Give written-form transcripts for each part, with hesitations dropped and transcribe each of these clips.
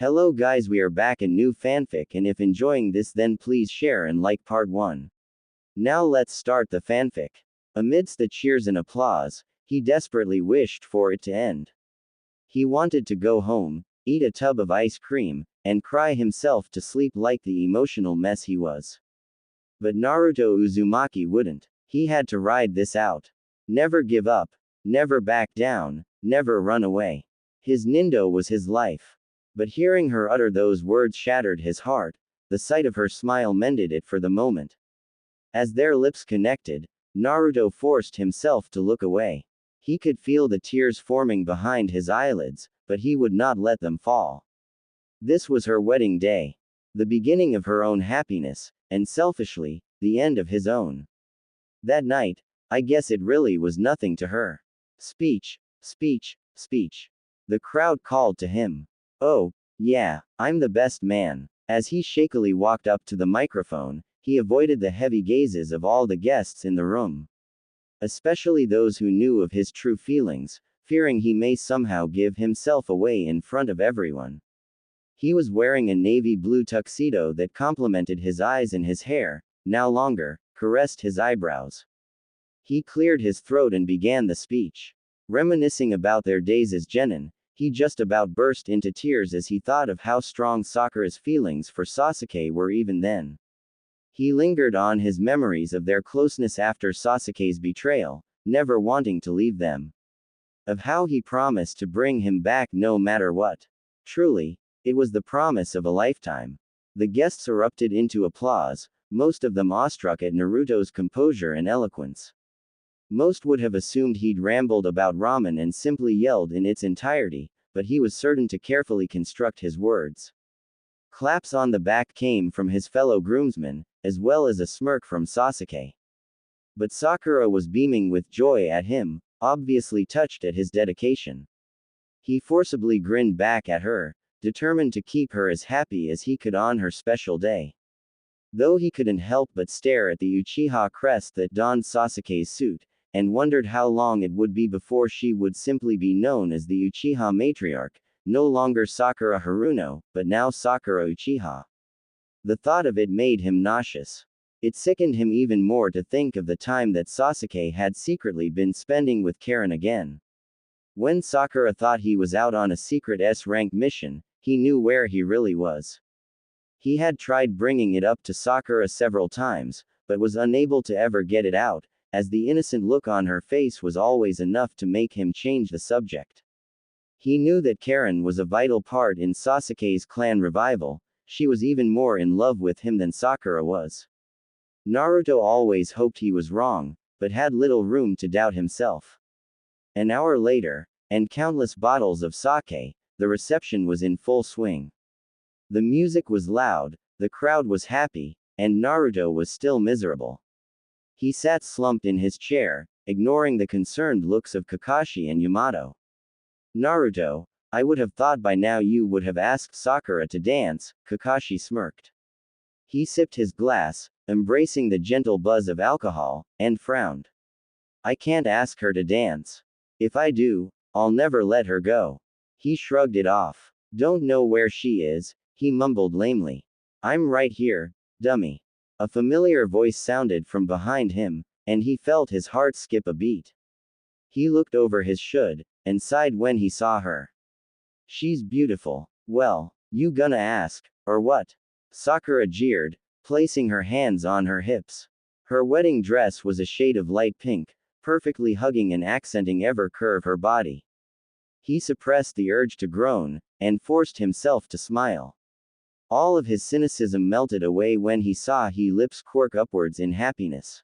Hello guys, we are back in new fanfic, and if enjoying this then please share and like part 1. Now let's start the fanfic. Amidst the cheers and applause, he desperately wished for it to end. He wanted to go home, eat a tub of ice cream, and cry himself to sleep like the emotional mess he was. But Naruto Uzumaki wouldn't. He had to ride this out. Never give up, never back down, never run away. His Nindo was his life. But hearing her utter those words shattered his heart. The sight of her smile mended it for the moment. As their lips connected, Naruto forced himself to look away. He could feel the tears forming behind his eyelids, but he would not let them fall. This was her wedding day. The beginning of her own happiness, and selfishly, the end of his own. That night, I guess it really was nothing to her. Speech, speech, speech. The crowd called to him. Oh, yeah, I'm the best man. As he shakily walked up to the microphone, he avoided the heavy gazes of all the guests in the room. Especially those who knew of his true feelings, fearing he may somehow give himself away in front of everyone. He was wearing a navy blue tuxedo that complemented his eyes, and his hair, now longer, caressed his eyebrows. He cleared his throat and began the speech. Reminiscing about their days as genin, he just about burst into tears as he thought of how strong Sakura's feelings for Sasuke were even then. He lingered on his memories of their closeness after Sasuke's betrayal, never wanting to leave them. Of how he promised to bring him back no matter what. Truly, it was the promise of a lifetime. The guests erupted into applause, most of them awestruck at Naruto's composure and eloquence. Most would have assumed he'd rambled about ramen and simply yelled in its entirety, but he was certain to carefully construct his words. Claps on the back came from his fellow groomsmen, as well as a smirk from Sasuke. But Sakura was beaming with joy at him, obviously touched at his dedication. He forcibly grinned back at her, determined to keep her as happy as he could on her special day. Though he couldn't help but stare at the Uchiha crest that donned Sasuke's suit, and wondered how long it would be before she would simply be known as the Uchiha matriarch, no longer Sakura Haruno, but now Sakura Uchiha. The thought of it made him nauseous. It sickened him even more to think of the time that Sasuke had secretly been spending with Karen again. When Sakura thought he was out on a secret S-rank mission, he knew where he really was. He had tried bringing it up to Sakura several times, but was unable to ever get it out, as the innocent look on her face was always enough to make him change the subject. He knew that Karen was a vital part in Sasuke's clan revival. She was even more in love with him than Sakura was. Naruto always hoped he was wrong, but had little room to doubt himself. An hour later, and countless bottles of sake, the reception was in full swing. The music was loud, the crowd was happy, and Naruto was still miserable. He sat slumped in his chair, ignoring the concerned looks of Kakashi and Yamato. Naruto, I would have thought by now you would have asked Sakura to dance, Kakashi smirked. He sipped his glass, embracing the gentle buzz of alcohol, and frowned. I can't ask her to dance. If I do, I'll never let her go. He shrugged it off. Don't know where she is, he mumbled lamely. I'm right here, dummy. A familiar voice sounded from behind him, and he felt his heart skip a beat. He looked over his should, and sighed when he saw her. She's beautiful. Well, you gonna ask, or what? Sakura jeered, placing her hands on her hips. Her wedding dress was a shade of light pink, perfectly hugging and accenting every curve her body. He suppressed the urge to groan, and forced himself to smile. All of his cynicism melted away when he saw her lips quirk upwards in happiness.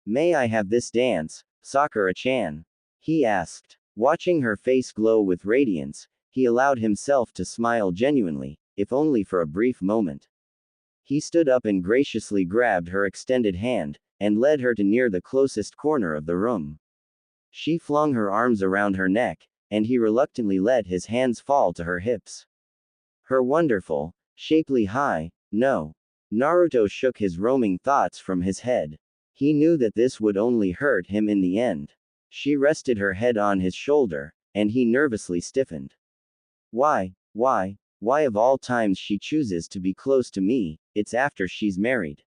May I have this dance, Sakura-chan? He asked. Watching her face glow with radiance, he allowed himself to smile genuinely, if only for a brief moment. He stood up and graciously grabbed her extended hand, and led her to near the closest corner of the room. She flung her arms around her neck, and he reluctantly let his hands fall to her hips. Her wonderful, shapely no. Naruto shook his roaming thoughts from his head. He knew that this would only hurt him in the end. She rested her head on his shoulder, and he nervously stiffened. Why, Why of all times she chooses to be close to me, it's after she's married.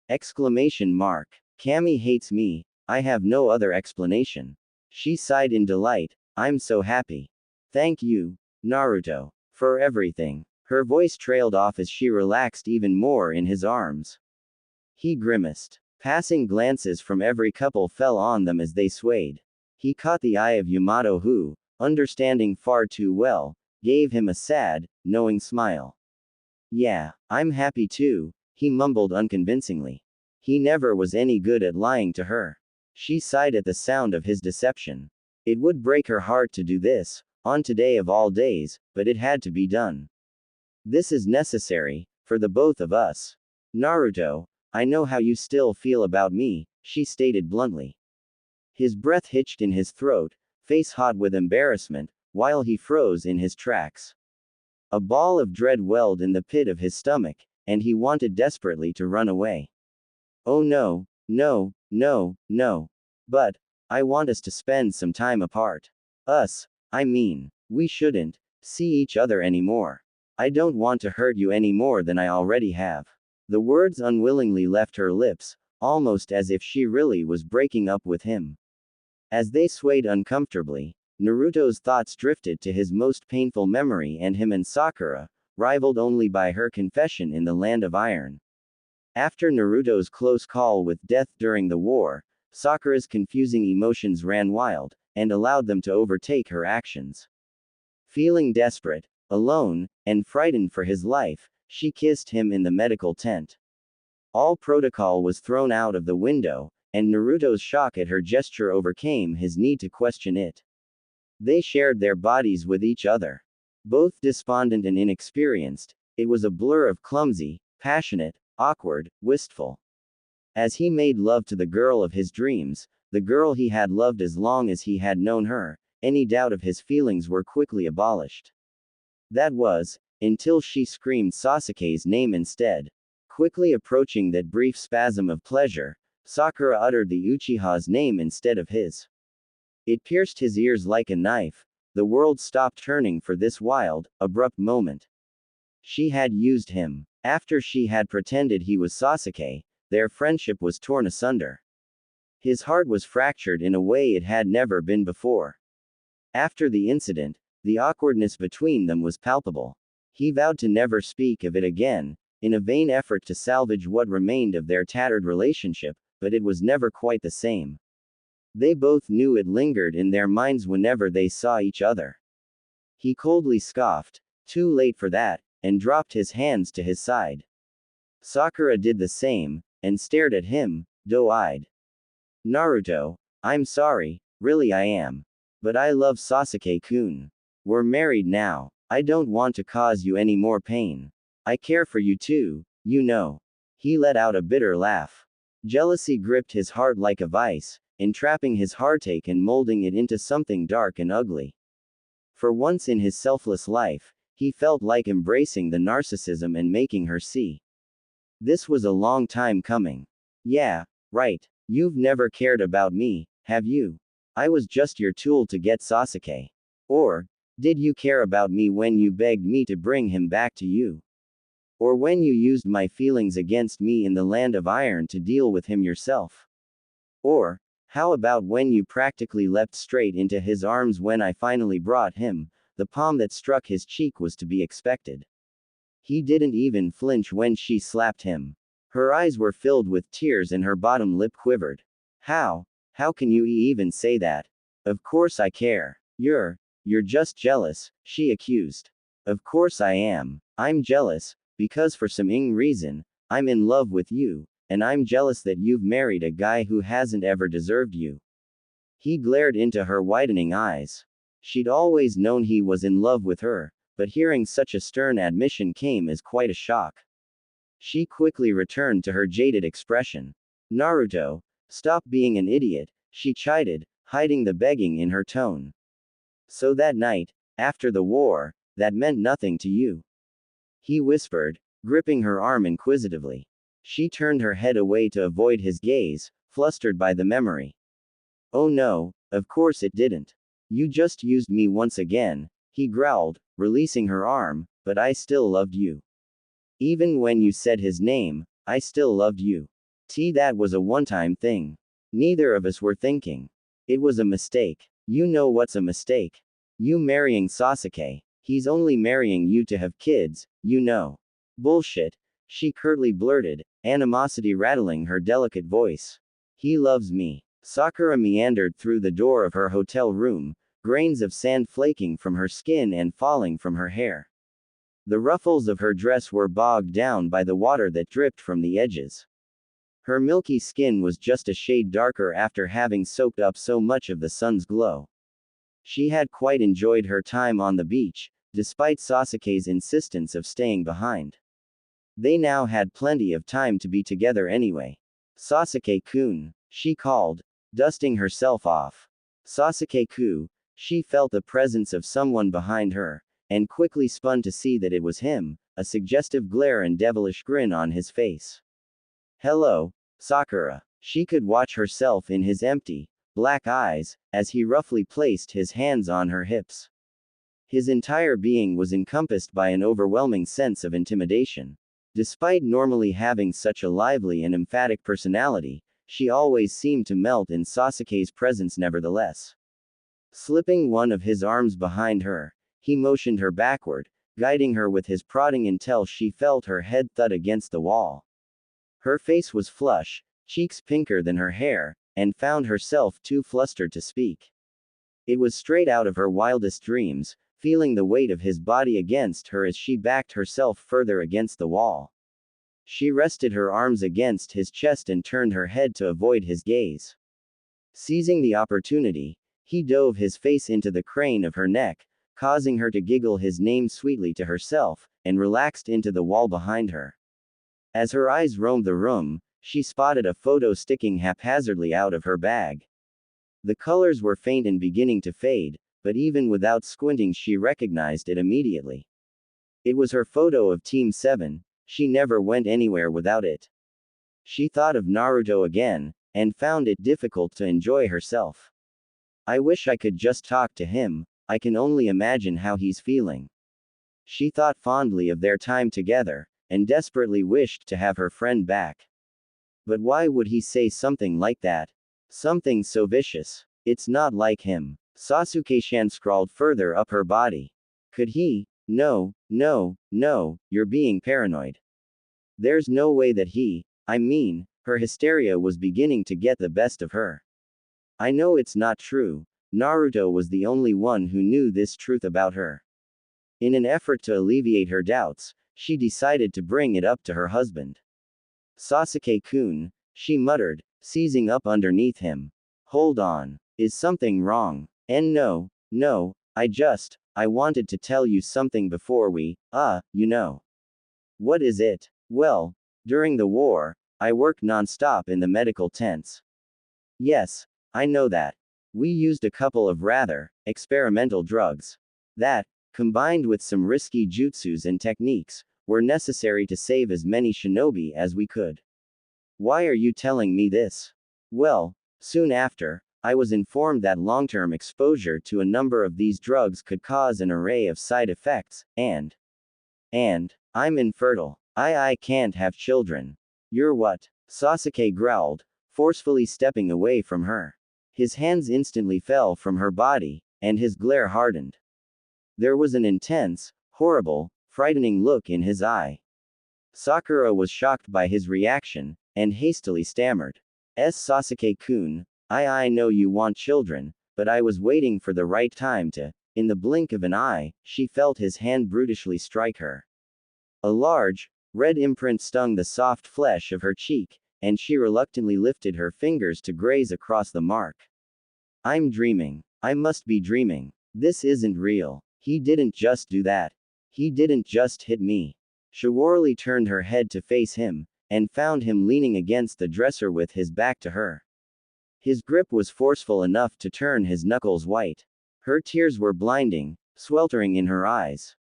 Exclamation mark. Cammy hates me, I have no other explanation. She sighed in delight, I'm so happy. Thank you, Naruto, for everything. Her voice trailed off as she relaxed even more in his arms. He grimaced. Passing glances from every couple fell on them as they swayed. He caught the eye of Yamato who, understanding far too well, gave him a sad, knowing smile. Yeah, I'm happy too, he mumbled unconvincingly. He never was any good at lying to her. She sighed at the sound of his deception. It would break her heart to do this, on today of all days, but it had to be done. This is necessary, for the both of us. Naruto, I know how you still feel about me, she stated bluntly. His breath hitched in his throat, face hot with embarrassment, while he froze in his tracks. A ball of dread welled in the pit of his stomach, and he wanted desperately to run away. Oh no, no, no, no. But, I want us to spend some time apart. Us, I mean, we shouldn't see each other anymore. I don't want to hurt you any more than I already have. The words unwillingly left her lips, almost as if she really was breaking up with him. As they swayed uncomfortably, Naruto's thoughts drifted to his most painful memory and him and Sakura, rivaled only by her confession in the Land of Iron. After Naruto's close call with death during the war, Sakura's confusing emotions ran wild, and allowed them to overtake her actions. Feeling desperate, alone, and frightened for his life, she kissed him in the medical tent. All protocol was thrown out of the window, and Naruto's shock at her gesture overcame his need to question it. They shared their bodies with each other. Both despondent and inexperienced, it was a blur of clumsy, passionate, awkward, wistful. As he made love to the girl of his dreams, the girl he had loved as long as he had known her, any doubt of his feelings were quickly abolished. That was, until she screamed Sasuke's name instead. Quickly approaching that brief spasm of pleasure, Sakura uttered the Uchiha's name instead of his. It pierced his ears like a knife. The world stopped turning for this wild, abrupt moment. She had used him. After she had pretended he was Sasuke, their friendship was torn asunder. His heart was fractured in a way it had never been before. After the incident, the awkwardness between them was palpable. He vowed to never speak of it again, in a vain effort to salvage what remained of their tattered relationship, but it was never quite the same. They both knew it lingered in their minds whenever they saw each other. He coldly scoffed, too late for that, and dropped his hands to his side. Sakura did the same, and stared at him, doe-eyed. Naruto, I'm sorry, really I am. But I love Sasuke-kun. We're married now. I don't want to cause you any more pain. I care for you too, you know. He let out a bitter laugh. Jealousy gripped his heart like a vice, entrapping his heartache and molding it into something dark and ugly. For once in his selfless life, he felt like embracing the narcissism and making her see. This was a long time coming. Yeah, right. You've never cared about me, have you? I was just your tool to get Sasuke. Or, did you care about me when you begged me to bring him back to you? Or when you used my feelings against me in the Land of Iron to deal with him yourself? Or, how about when you practically leapt straight into his arms when I finally brought him? The palm that struck his cheek was to be expected. He didn't even flinch when she slapped him. Her eyes were filled with tears and her bottom lip quivered. How can you even say that? Of course I care. You're just jealous, she accused. Of course I am. I'm jealous, because for some reason, I'm in love with you, and I'm jealous that you've married a guy who hasn't ever deserved you. He glared into her widening eyes. She'd always known he was in love with her, but hearing such a stern admission came as quite a shock. She quickly returned to her jaded expression. Naruto, stop being an idiot, she chided, hiding the begging in her tone. So that night, after the war, that meant nothing to you? He whispered, gripping her arm inquisitively. She turned her head away to avoid his gaze, flustered by the memory. Oh no, of course it didn't. You just used me once again, he growled, releasing her arm, but I still loved you. Even when you said his name, I still loved you. That was a one-time thing. Neither of us were thinking. It was a mistake. You know what's a mistake? You marrying Sasuke. He's only marrying you to have kids, you know. Bullshit, she curtly blurted, animosity rattling her delicate voice. He loves me. Sakura meandered through the door of her hotel room, grains of sand flaking from her skin and falling from her hair. The ruffles of her dress were bogged down by the water that dripped from the edges. Her milky skin was just a shade darker after having soaked up so much of the sun's glow. She had quite enjoyed her time on the beach, despite Sasuke's insistence of staying behind. They now had plenty of time to be together anyway. Sasuke-kun, she called, dusting herself off. Sasuke-ku, she felt the presence of someone behind her, and quickly spun to see that it was him, a suggestive glare and devilish grin on his face. Hello, Sakura. She could watch herself in his empty, black eyes, as he roughly placed his hands on her hips. His entire being was encompassed by an overwhelming sense of intimidation. Despite normally having such a lively and emphatic personality, she always seemed to melt in Sasuke's presence nevertheless. Slipping one of his arms behind her, he motioned her backward, guiding her with his prodding until she felt her head thud against the wall. Her face was flush, cheeks pinker than her hair, and found herself too flustered to speak. It was straight out of her wildest dreams, feeling the weight of his body against her as she backed herself further against the wall. She rested her arms against his chest and turned her head to avoid his gaze. Seizing the opportunity, he dove his face into the crane of her neck, causing her to giggle his name sweetly to herself, and relaxed into the wall behind her. As her eyes roamed the room, she spotted a photo sticking haphazardly out of her bag. The colors were faint and beginning to fade, but even without squinting she recognized it immediately. It was her photo of Team 7, she never went anywhere without it. She thought of Naruto again, and found it difficult to enjoy herself. I wish I could just talk to him, I can only imagine how he's feeling. She thought fondly of their time together, and desperately wished to have her friend back. But why would he say something like that? Something so vicious. It's not like him. Sasuke-shan scrawled further up her body. Could he? No, you're being paranoid. There's no way that her hysteria was beginning to get the best of her. I know it's not true. Naruto was the only one who knew this truth about her. In an effort to alleviate her doubts, she decided to bring it up to her husband. Sasuke-kun, she muttered, seizing up underneath him. Hold on. Is something wrong? And no, I wanted to tell you something before we, you know. What is it? Well, during the war, I worked non-stop in the medical tents. Yes, I know that. We used a couple of rather experimental drugs. That, combined with some risky jutsus and techniques, were necessary to save as many shinobi as we could. Why are you telling me this? Well, soon after, I was informed that long-term exposure to a number of these drugs could cause an array of side effects, and I'm infertile. I can't have children. You're what? Sasuke growled, forcefully stepping away from her. His hands instantly fell from her body, and his glare hardened. There was an intense, horrible, frightening look in his eye. Sakura was shocked by his reaction, and hastily stammered. Sasuke-kun, I know you want children, but I was waiting for the right time to. In the blink of an eye, she felt his hand brutally strike her. A large, red imprint stung the soft flesh of her cheek, and she reluctantly lifted her fingers to graze across the mark. I'm dreaming. I must be dreaming. This isn't real. He didn't just do that. He didn't just hit me. Shiwarli turned her head to face him, and found him leaning against the dresser with his back to her. His grip was forceful enough to turn his knuckles white. Her tears were blinding, sweltering in her eyes.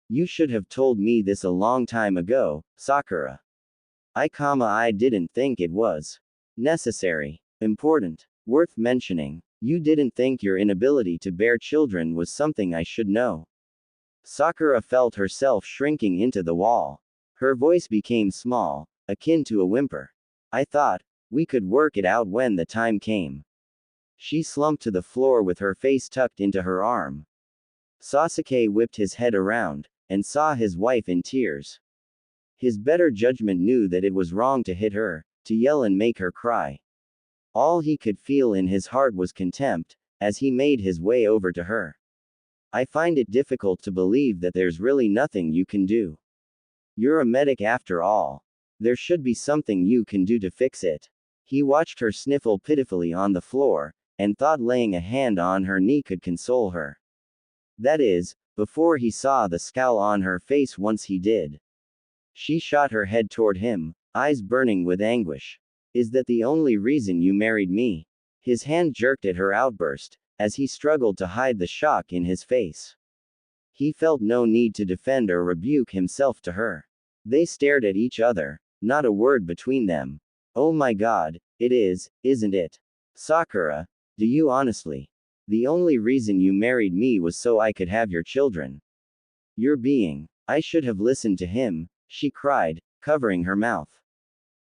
You should have told me this a long time ago, Sakura. I didn't think it was necessary, important, worth mentioning. You didn't think your inability to bear children was something I should know. Sakura felt herself shrinking into the wall. Her voice became small, akin to a whimper. I thought, we could work it out when the time came. She slumped to the floor with her face tucked into her arm. Sasuke whipped his head around, and saw his wife in tears. His better judgment knew that it was wrong to hit her, to yell and make her cry. All he could feel in his heart was contempt, as he made his way over to her. I find it difficult to believe that there's really nothing you can do. You're a medic after all. There should be something you can do to fix it. He watched her sniffle pitifully on the floor, and thought laying a hand on her knee could console her. That is, before he saw the scowl on her face once he did. She shot her head toward him, eyes burning with anguish. Is that the only reason you married me? His hand jerked at her outburst, as he struggled to hide the shock in his face. He felt no need to defend or rebuke himself to her. They stared at each other, not a word between them. Oh my God, it is, isn't it? Sakura, do you honestly? The only reason you married me was so I could have your children. You're being. I should have listened to him, she cried, covering her mouth.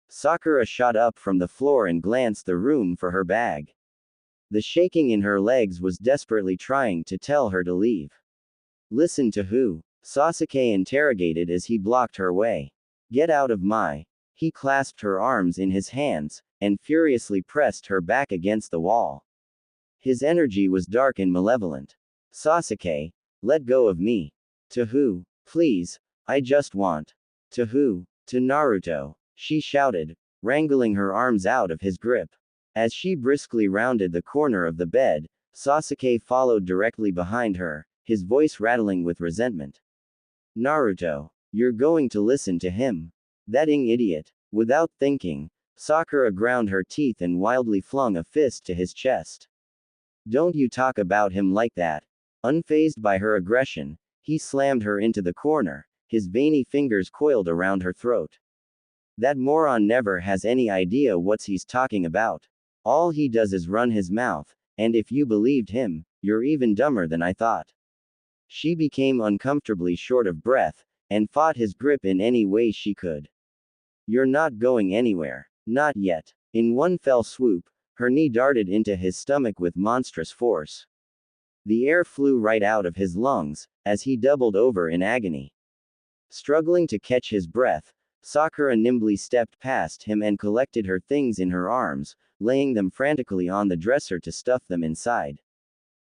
Sakura shot up from the floor and glanced the room for her bag. The shaking in her legs was desperately trying to tell her to leave. Listen to who? Sasuke interrogated as he blocked her way. Get out of my. He clasped her arms in his hands, and furiously pressed her back against the wall. His energy was dark and malevolent. Sasuke, let go of me. To who? Please, I just want. To who? To Naruto, she shouted, wrangling her arms out of his grip. As she briskly rounded the corner of the bed, Sasuke followed directly behind her, his voice rattling with resentment. Naruto, you're going to listen to him? That idiot. Without thinking, Sakura ground her teeth and wildly flung a fist to his chest. Don't you talk about him like that. Unfazed by her aggression, he slammed her into the corner, his veiny fingers coiled around her throat. That moron never has any idea what he's talking about. All he does is run his mouth, and if you believed him, you're even dumber than I thought. She became uncomfortably short of breath, and fought his grip in any way she could. You're not going anywhere. Not yet. In one fell swoop, her knee darted into his stomach with monstrous force. The air flew right out of his lungs, as he doubled over in agony. Struggling to catch his breath, Sakura nimbly stepped past him and collected her things in her arms, laying them frantically on the dresser to stuff them inside.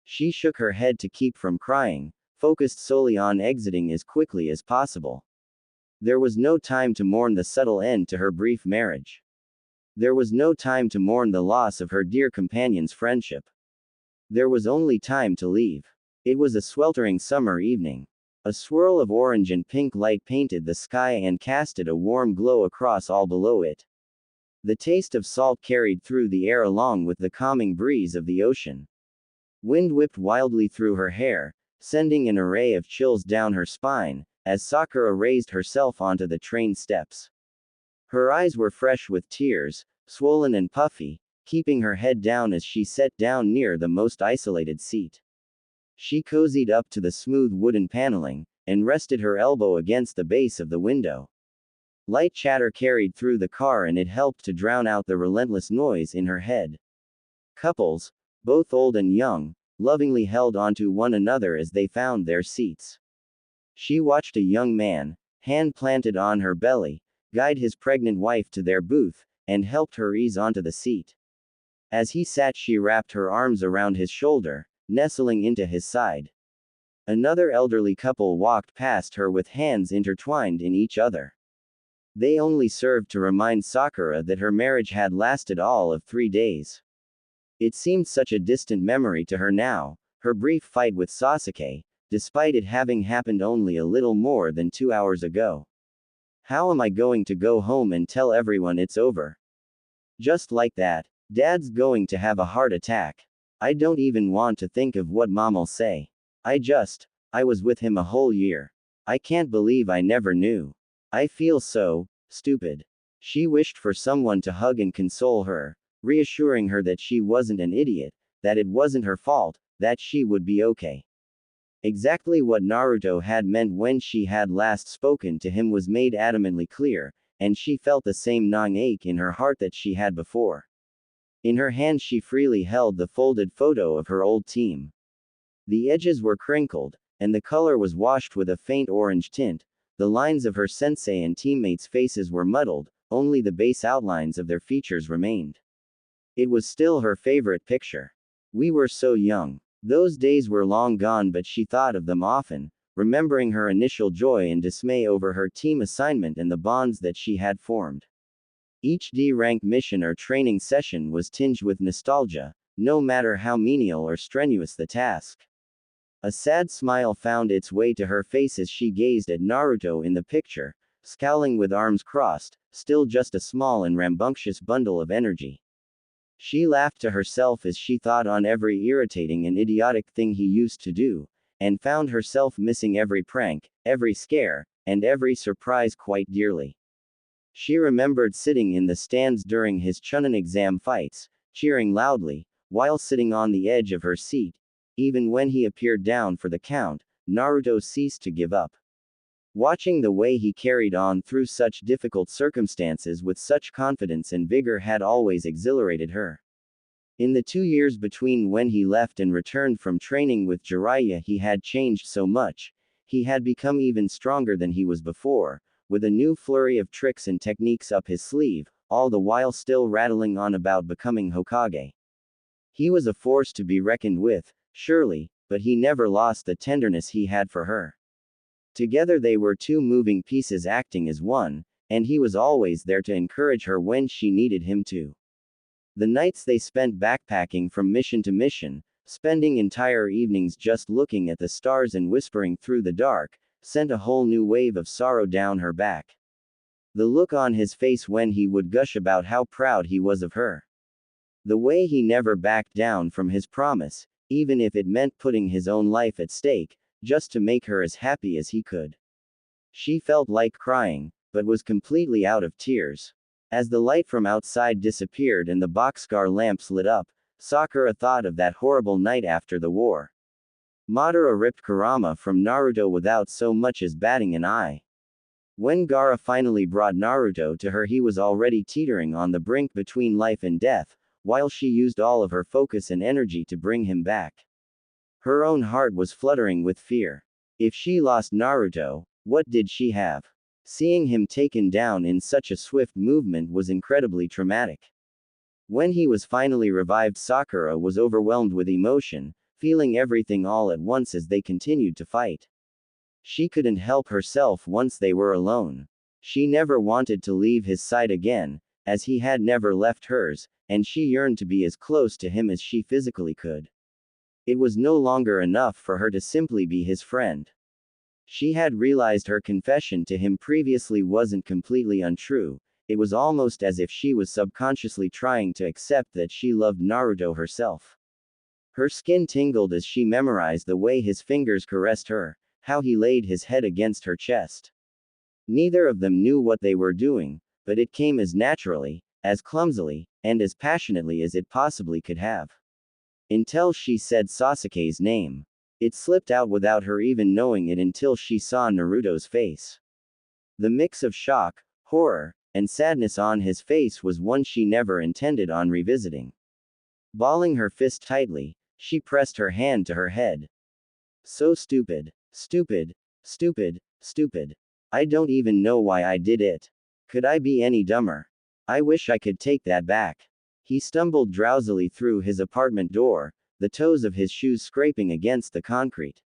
She shook her head to keep from crying, focused solely on exiting as quickly as possible. There was no time to mourn the subtle end to her brief marriage. There was no time to mourn the loss of her dear companion's friendship. There was only time to leave. It was a sweltering summer evening. A swirl of orange and pink light painted the sky and casted a warm glow across all below it. The taste of salt carried through the air along with the calming breeze of the ocean. Wind whipped wildly through her hair, sending an array of chills down her spine, as Sakura raised herself onto the train steps. Her eyes were fresh with tears, swollen and puffy, keeping her head down as she sat down near the most isolated seat. She cozied up to the smooth wooden paneling, and rested her elbow against the base of the window. Light chatter carried through the car and it helped to drown out the relentless noise in her head. Couples, both old and young, lovingly held onto one another as they found their seats. She watched a young man, hand planted on her belly, guide his pregnant wife to their booth, and helped her ease onto the seat. As he sat, she wrapped her arms around his shoulder, nestling into his side. Another elderly couple walked past her with hands intertwined in each other. They only served to remind Sakura that her marriage had lasted all of 3 days. It seemed such a distant memory to her now, her brief fight with Sasuke, despite it having happened only a little more than 2 hours ago. How am I going to go home and tell everyone it's over? Just like that, Dad's going to have a heart attack. I don't even want to think of what Mom'll say. I was with him a whole year. I can't believe I never knew. I feel so stupid. She wished for someone to hug and console her, reassuring her that she wasn't an idiot, that it wasn't her fault, that she would be okay. Exactly what Naruto had meant when she had last spoken to him was made adamantly clear, and she felt the same gnawing ache in her heart that she had before. In her hand she freely held the folded photo of her old team. The edges were crinkled, and the color was washed with a faint orange tint. The lines of her sensei and teammates' faces were muddled, only the base outlines of their features remained. It was still her favorite picture. We were so young. Those days were long gone, but she thought of them often, remembering her initial joy and dismay over her team assignment and the bonds that she had formed. Each D-rank mission or training session was tinged with nostalgia, no matter how menial or strenuous the task. A sad smile found its way to her face as she gazed at Naruto in the picture, scowling with arms crossed, still just a small and rambunctious bundle of energy. She laughed to herself as she thought on every irritating and idiotic thing he used to do, and found herself missing every prank, every scare, and every surprise quite dearly. She remembered sitting in the stands during his Chunin exam fights, cheering loudly, while sitting on the edge of her seat. Even when he appeared down for the count, Naruto ceased to give up. Watching the way he carried on through such difficult circumstances with such confidence and vigor had always exhilarated her. In the 2 years between when he left and returned from training with Jiraiya, he had changed so much. He had become even stronger than he was before, with a new flurry of tricks and techniques up his sleeve, all the while still rattling on about becoming Hokage. He was a force to be reckoned with, surely, but he never lost the tenderness he had for her. Together they were two moving pieces acting as one, and he was always there to encourage her when she needed him to. The nights they spent backpacking from mission to mission, spending entire evenings just looking at the stars and whispering through the dark, sent a whole new wave of sorrow down her back. The look on his face when he would gush about how proud he was of her. The way he never backed down from his promise, even if it meant putting his own life at stake, just to make her as happy as he could. She felt like crying, but was completely out of tears. As the light from outside disappeared and the boxcar lamps lit up, Sakura thought of that horrible night after the war. Madara ripped Kurama from Naruto without so much as batting an eye. When Gaara finally brought Naruto to her, he was already teetering on the brink between life and death, while she used all of her focus and energy to bring him back. Her own heart was fluttering with fear. If she lost Naruto, what did she have? Seeing him taken down in such a swift movement was incredibly traumatic. When he was finally revived, Sakura was overwhelmed with emotion, feeling everything all at once as they continued to fight. She couldn't help herself once they were alone. She never wanted to leave his side again, as he had never left hers, and she yearned to be as close to him as she physically could. It was no longer enough for her to simply be his friend. She had realized her confession to him previously wasn't completely untrue. It was almost as if she was subconsciously trying to accept that she loved Naruto herself. Her skin tingled as she memorized the way his fingers caressed her, how he laid his head against her chest. Neither of them knew what they were doing, but it came as naturally, as clumsily, and as passionately as it possibly could have. Until she said Sasuke's name. It slipped out without her even knowing it until she saw Naruto's face. The mix of shock, horror, and sadness on his face was one she never intended on revisiting. Balling her fist tightly, she pressed her hand to her head. So stupid. Stupid. Stupid. Stupid. I don't even know why I did it. Could I be any dumber? I wish I could take that back. He stumbled drowsily through his apartment door, the toes of his shoes scraping against the concrete.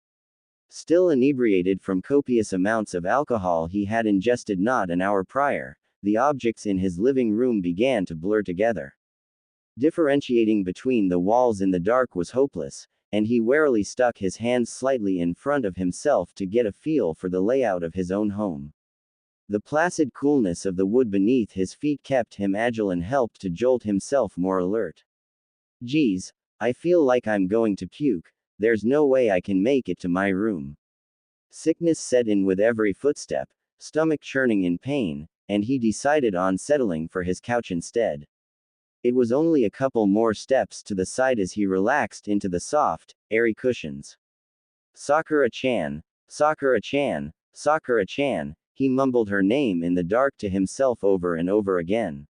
Still inebriated from copious amounts of alcohol he had ingested not an hour prior, the objects in his living room began to blur together. Differentiating between the walls in the dark was hopeless, and he warily stuck his hands slightly in front of himself to get a feel for the layout of his own home. The placid coolness of the wood beneath his feet kept him agile and helped to jolt himself more alert. Geez, I feel like I'm going to puke. There's no way I can make it to my room. Sickness set in with every footstep, stomach churning in pain, and he decided on settling for his couch instead. It was only a couple more steps to the side as he relaxed into the soft, airy cushions. Sakura-chan, Sakura-chan, Sakura-chan, he mumbled her name in the dark to himself over and over again.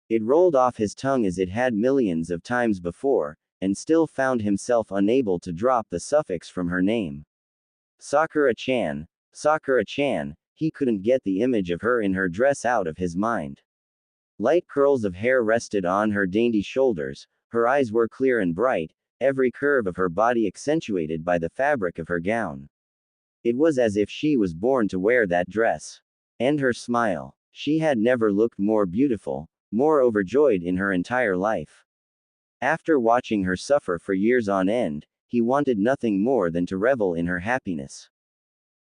It rolled off his tongue as it had millions of times before, and still found himself unable to drop the suffix from her name. Sakura-chan, Sakura-chan, he couldn't get the image of her in her dress out of his mind. Light curls of hair rested on her dainty shoulders, her eyes were clear and bright, every curve of her body accentuated by the fabric of her gown. It was as if she was born to wear that dress. And her smile. She had never looked more beautiful, more overjoyed in her entire life. After watching her suffer for years on end, he wanted nothing more than to revel in her happiness.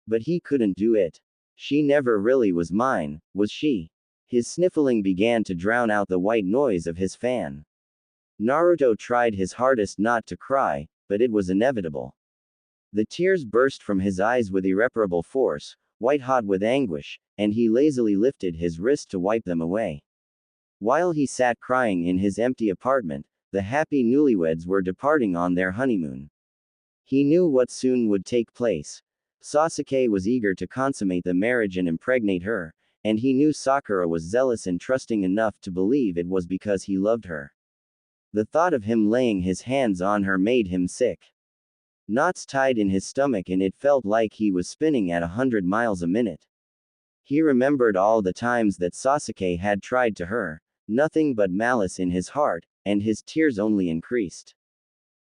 But he couldn't do it. She never really was mine, was she? His sniffling began to drown out the white noise of his fan. Naruto tried his hardest not to cry, but it was inevitable. The tears burst from his eyes with irreparable force, white-hot with anguish, and he lazily lifted his wrist to wipe them away. While he sat crying in his empty apartment, the happy newlyweds were departing on their honeymoon. He knew what soon would take place. Sasuke was eager to consummate the marriage and impregnate her, and he knew Sakura was zealous and trusting enough to believe it was because he loved her. The thought of him laying his hands on her made him sick. Knots tied in his stomach and it felt like he was spinning at 100 miles a minute. He remembered all the times that Sasuke had tried to her, nothing but malice in his heart, and his tears only increased.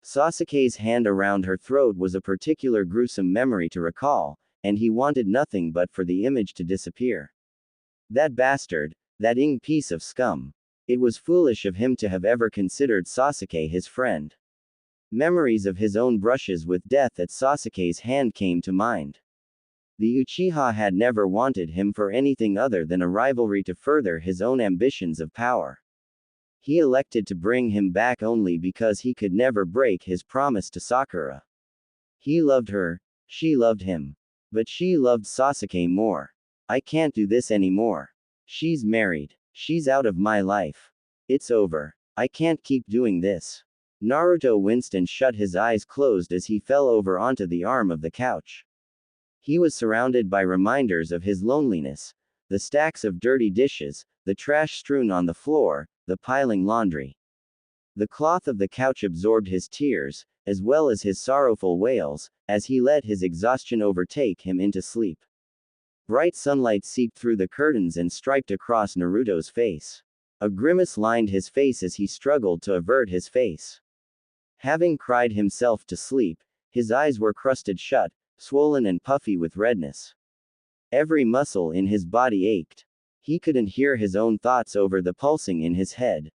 Sasuke's hand around her throat was a particular gruesome memory to recall, and he wanted nothing but for the image to disappear. That bastard, that piece of scum. It was foolish of him to have ever considered Sasuke his friend. Memories of his own brushes with death at Sasuke's hand came to mind. The Uchiha had never wanted him for anything other than a rivalry to further his own ambitions of power. He elected to bring him back only because he could never break his promise to Sakura. He loved her, she loved him. But she loved Sasuke more. I can't do this anymore. She's married. She's out of my life. It's over. I can't keep doing this. Naruto winced and shut his eyes closed as he fell over onto the arm of the couch. He was surrounded by reminders of his loneliness, the stacks of dirty dishes, the trash strewn on the floor, the piling laundry. The cloth of the couch absorbed his tears, as well as his sorrowful wails, as he let his exhaustion overtake him into sleep. Bright sunlight seeped through the curtains and striped across Naruto's face. A grimace lined his face as he struggled to avert his face. Having cried himself to sleep, his eyes were crusted shut, swollen and puffy with redness. Every muscle in his body ached. He couldn't hear his own thoughts over the pulsing in his head.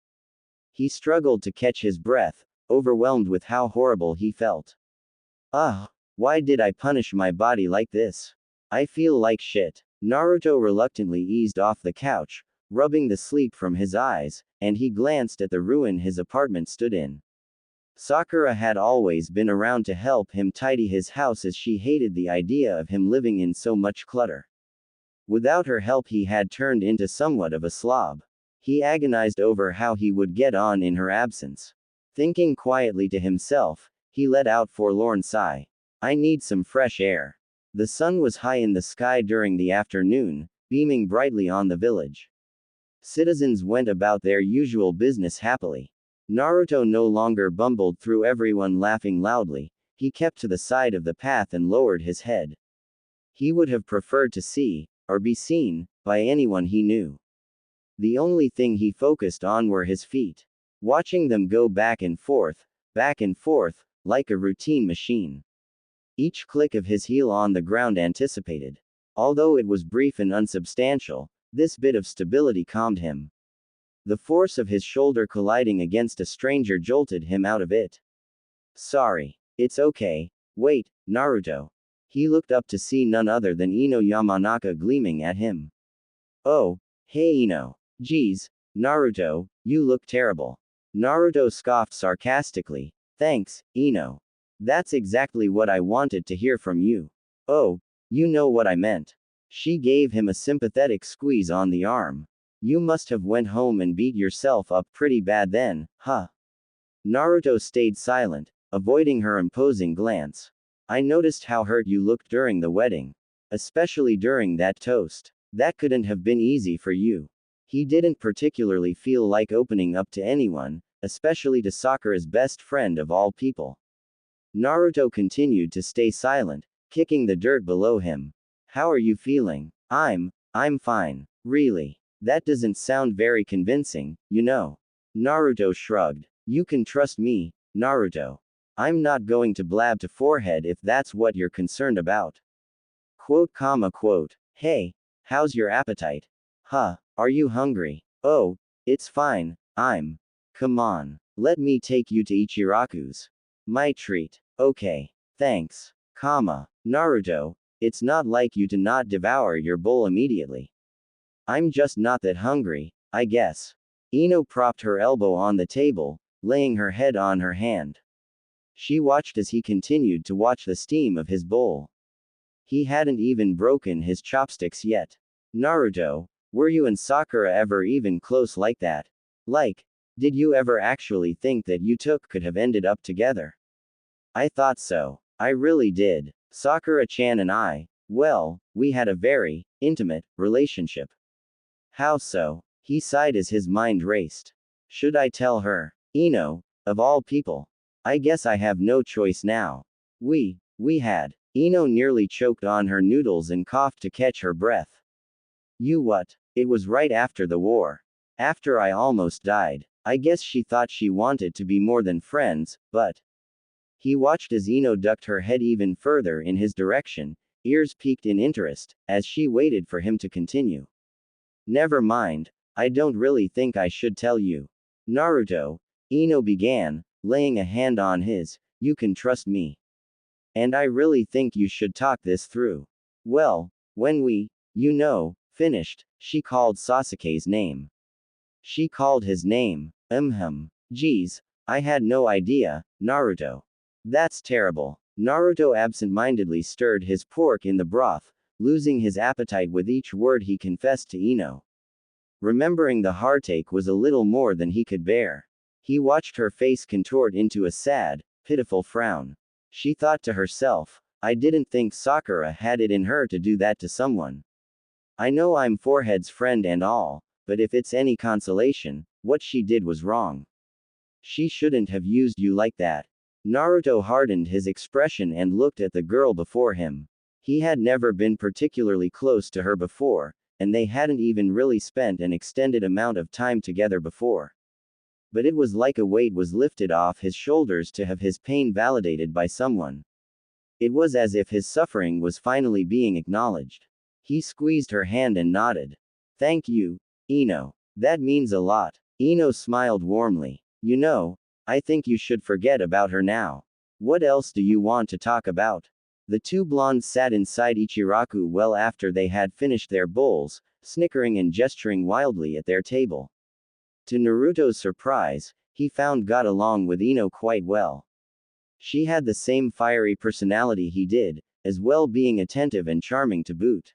He struggled to catch his breath, overwhelmed with how horrible he felt. Why did I punish my body like this? I feel like shit. Naruto reluctantly eased off the couch, rubbing the sleep from his eyes, and he glanced at the ruin his apartment stood in. Sakura had always been around to help him tidy his house as she hated the idea of him living in so much clutter. Without her help he had turned into somewhat of a slob. He agonized over how he would get on in her absence. Thinking quietly to himself, he let out a forlorn sigh. I need some fresh air. The sun was high in the sky during the afternoon, beaming brightly on the village. Citizens went about their usual business happily. Naruto no longer bumbled through everyone laughing loudly, he kept to the side of the path and lowered his head. He would have preferred to see, or be seen, by anyone he knew. The only thing he focused on were his feet. Watching them go back and forth, like a routine machine. Each click of his heel on the ground anticipated. Although it was brief and unsubstantial, this bit of stability calmed him. The force of his shoulder colliding against a stranger jolted him out of it. Sorry. It's okay. Wait, Naruto. He looked up to see none other than Ino Yamanaka gleaming at him. Oh, hey Ino. Geez, Naruto, you look terrible. Naruto scoffed sarcastically. Thanks, Ino. That's exactly what I wanted to hear from you. Oh, you know what I meant. She gave him a sympathetic squeeze on the arm. You must have went home and beat yourself up pretty bad then, huh? Naruto stayed silent, avoiding her imposing glance. I noticed how hurt you looked during the wedding. Especially during that toast. That couldn't have been easy for you. He didn't particularly feel like opening up to anyone, especially to Sakura's best friend of all people. Naruto continued to stay silent, kicking the dirt below him. How are you feeling? I'm fine. Really. That doesn't sound very convincing, you know. Naruto shrugged. You can trust me, Naruto. I'm not going to blab to forehead if that's what you're concerned about. Quote. Hey, how's your appetite? Huh, are you hungry? Oh, it's fine, Come on, let me take you to Ichiraku's. My treat. Okay, thanks. Naruto, it's not like you to not devour your bowl immediately. I'm just not that hungry, I guess. Ino propped her elbow on the table, laying her head on her hand. She watched as he continued to watch the steam of his bowl. He hadn't even broken his chopsticks yet. Naruto, were you and Sakura ever even close like that? Like, did you ever actually think that you two could have ended up together? I thought so. I really did. Sakura-chan and I, well, we had a very intimate relationship. How so? He sighed as his mind raced. Should I tell her? Ino, of all people. I guess I have no choice now. We had. Ino nearly choked on her noodles and coughed to catch her breath. You what? It was right after the war. After I almost died. I guess she thought she wanted to be more than friends, but. He watched as Ino ducked her head even further in his direction, ears peaked in interest, as she waited for him to continue. Never mind, I don't really think I should tell you. Naruto, Ino began, laying a hand on his, you can trust me. And I really think you should talk this through. Well, when we, finished, she called Sasuke's name. She called his name. Geez, I had no idea, Naruto. That's terrible. Naruto absent-mindedly stirred his pork in the broth, losing his appetite with each word he confessed to Ino. Remembering the heartache was a little more than he could bear. He watched her face contort into a sad, pitiful frown. She thought to herself, I didn't think Sakura had it in her to do that to someone. I know I'm Forehead's friend and all, but if it's any consolation, what she did was wrong. She shouldn't have used you like that. Naruto hardened his expression and looked at the girl before him. He had never been particularly close to her before, and they hadn't even really spent an extended amount of time together before. But it was like a weight was lifted off his shoulders to have his pain validated by someone. It was as if his suffering was finally being acknowledged. He squeezed her hand and nodded. Thank you, Ino. That means a lot. Ino smiled warmly. You know, I think you should forget about her now. What else do you want to talk about? The two blondes sat inside Ichiraku well after they had finished their bowls, snickering and gesturing wildly at their table. To Naruto's surprise, he found got along with Ino quite well. She had the same fiery personality he did, as well being attentive and charming to boot.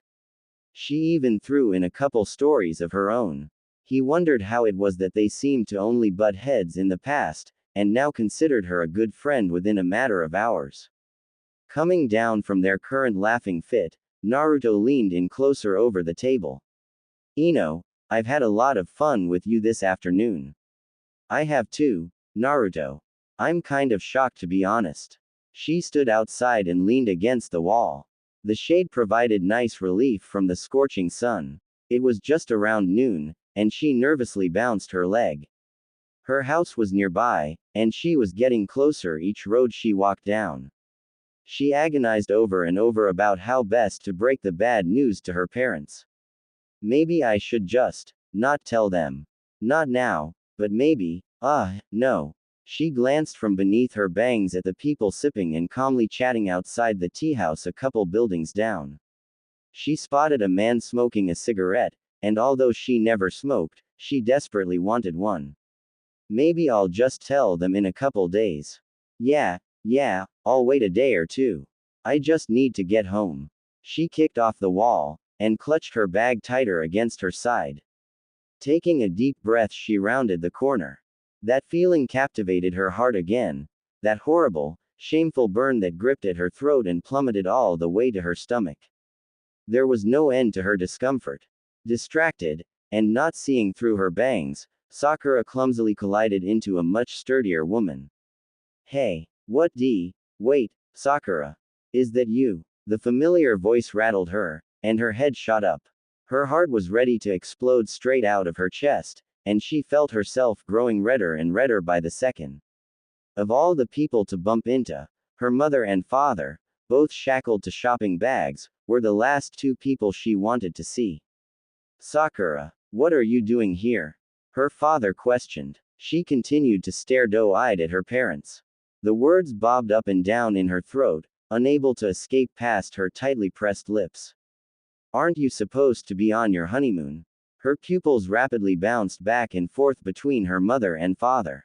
She even threw in a couple stories of her own. He wondered how it was that they seemed to only butt heads in the past, and now considered her a good friend within a matter of hours. Coming down from their current laughing fit, Naruto leaned in closer over the table. Ino, I've had a lot of fun with you this afternoon. I have too, Naruto. I'm kind of shocked to be honest. She stood outside and leaned against the wall. The shade provided nice relief from the scorching sun. It was just around noon, and she nervously bounced her leg. Her house was nearby, and she was getting closer each road she walked down. She agonized over and over about how best to break the bad news to her parents. Maybe I should just not tell them. Not now, but maybe, no. She glanced from beneath her bangs at the people sipping and calmly chatting outside the tea house a couple buildings down. She spotted a man smoking a cigarette, and although she never smoked, she desperately wanted one. Maybe I'll just tell them in a couple days. Yeah, I'll wait a day or two. I just need to get home. She kicked off the wall, and clutched her bag tighter against her side. Taking a deep breath, she rounded the corner. That feeling captivated her heart again. That horrible, shameful burn that gripped at her throat and plummeted all the way to her stomach. There was no end to her discomfort. Distracted, and not seeing through her bangs, Sakura clumsily collided into a much sturdier woman. Hey, wait, Sakura. Is that you? The familiar voice rattled her, and her head shot up. Her heart was ready to explode straight out of her chest, and she felt herself growing redder and redder by the second. Of all the people to bump into, her mother and father, both shackled to shopping bags, were the last two people she wanted to see. Sakura, what are you doing here? Her father questioned. She continued to stare doe-eyed at her parents. The words bobbed up and down in her throat, unable to escape past her tightly pressed lips. Aren't you supposed to be on your honeymoon? Her pupils rapidly bounced back and forth between her mother and father.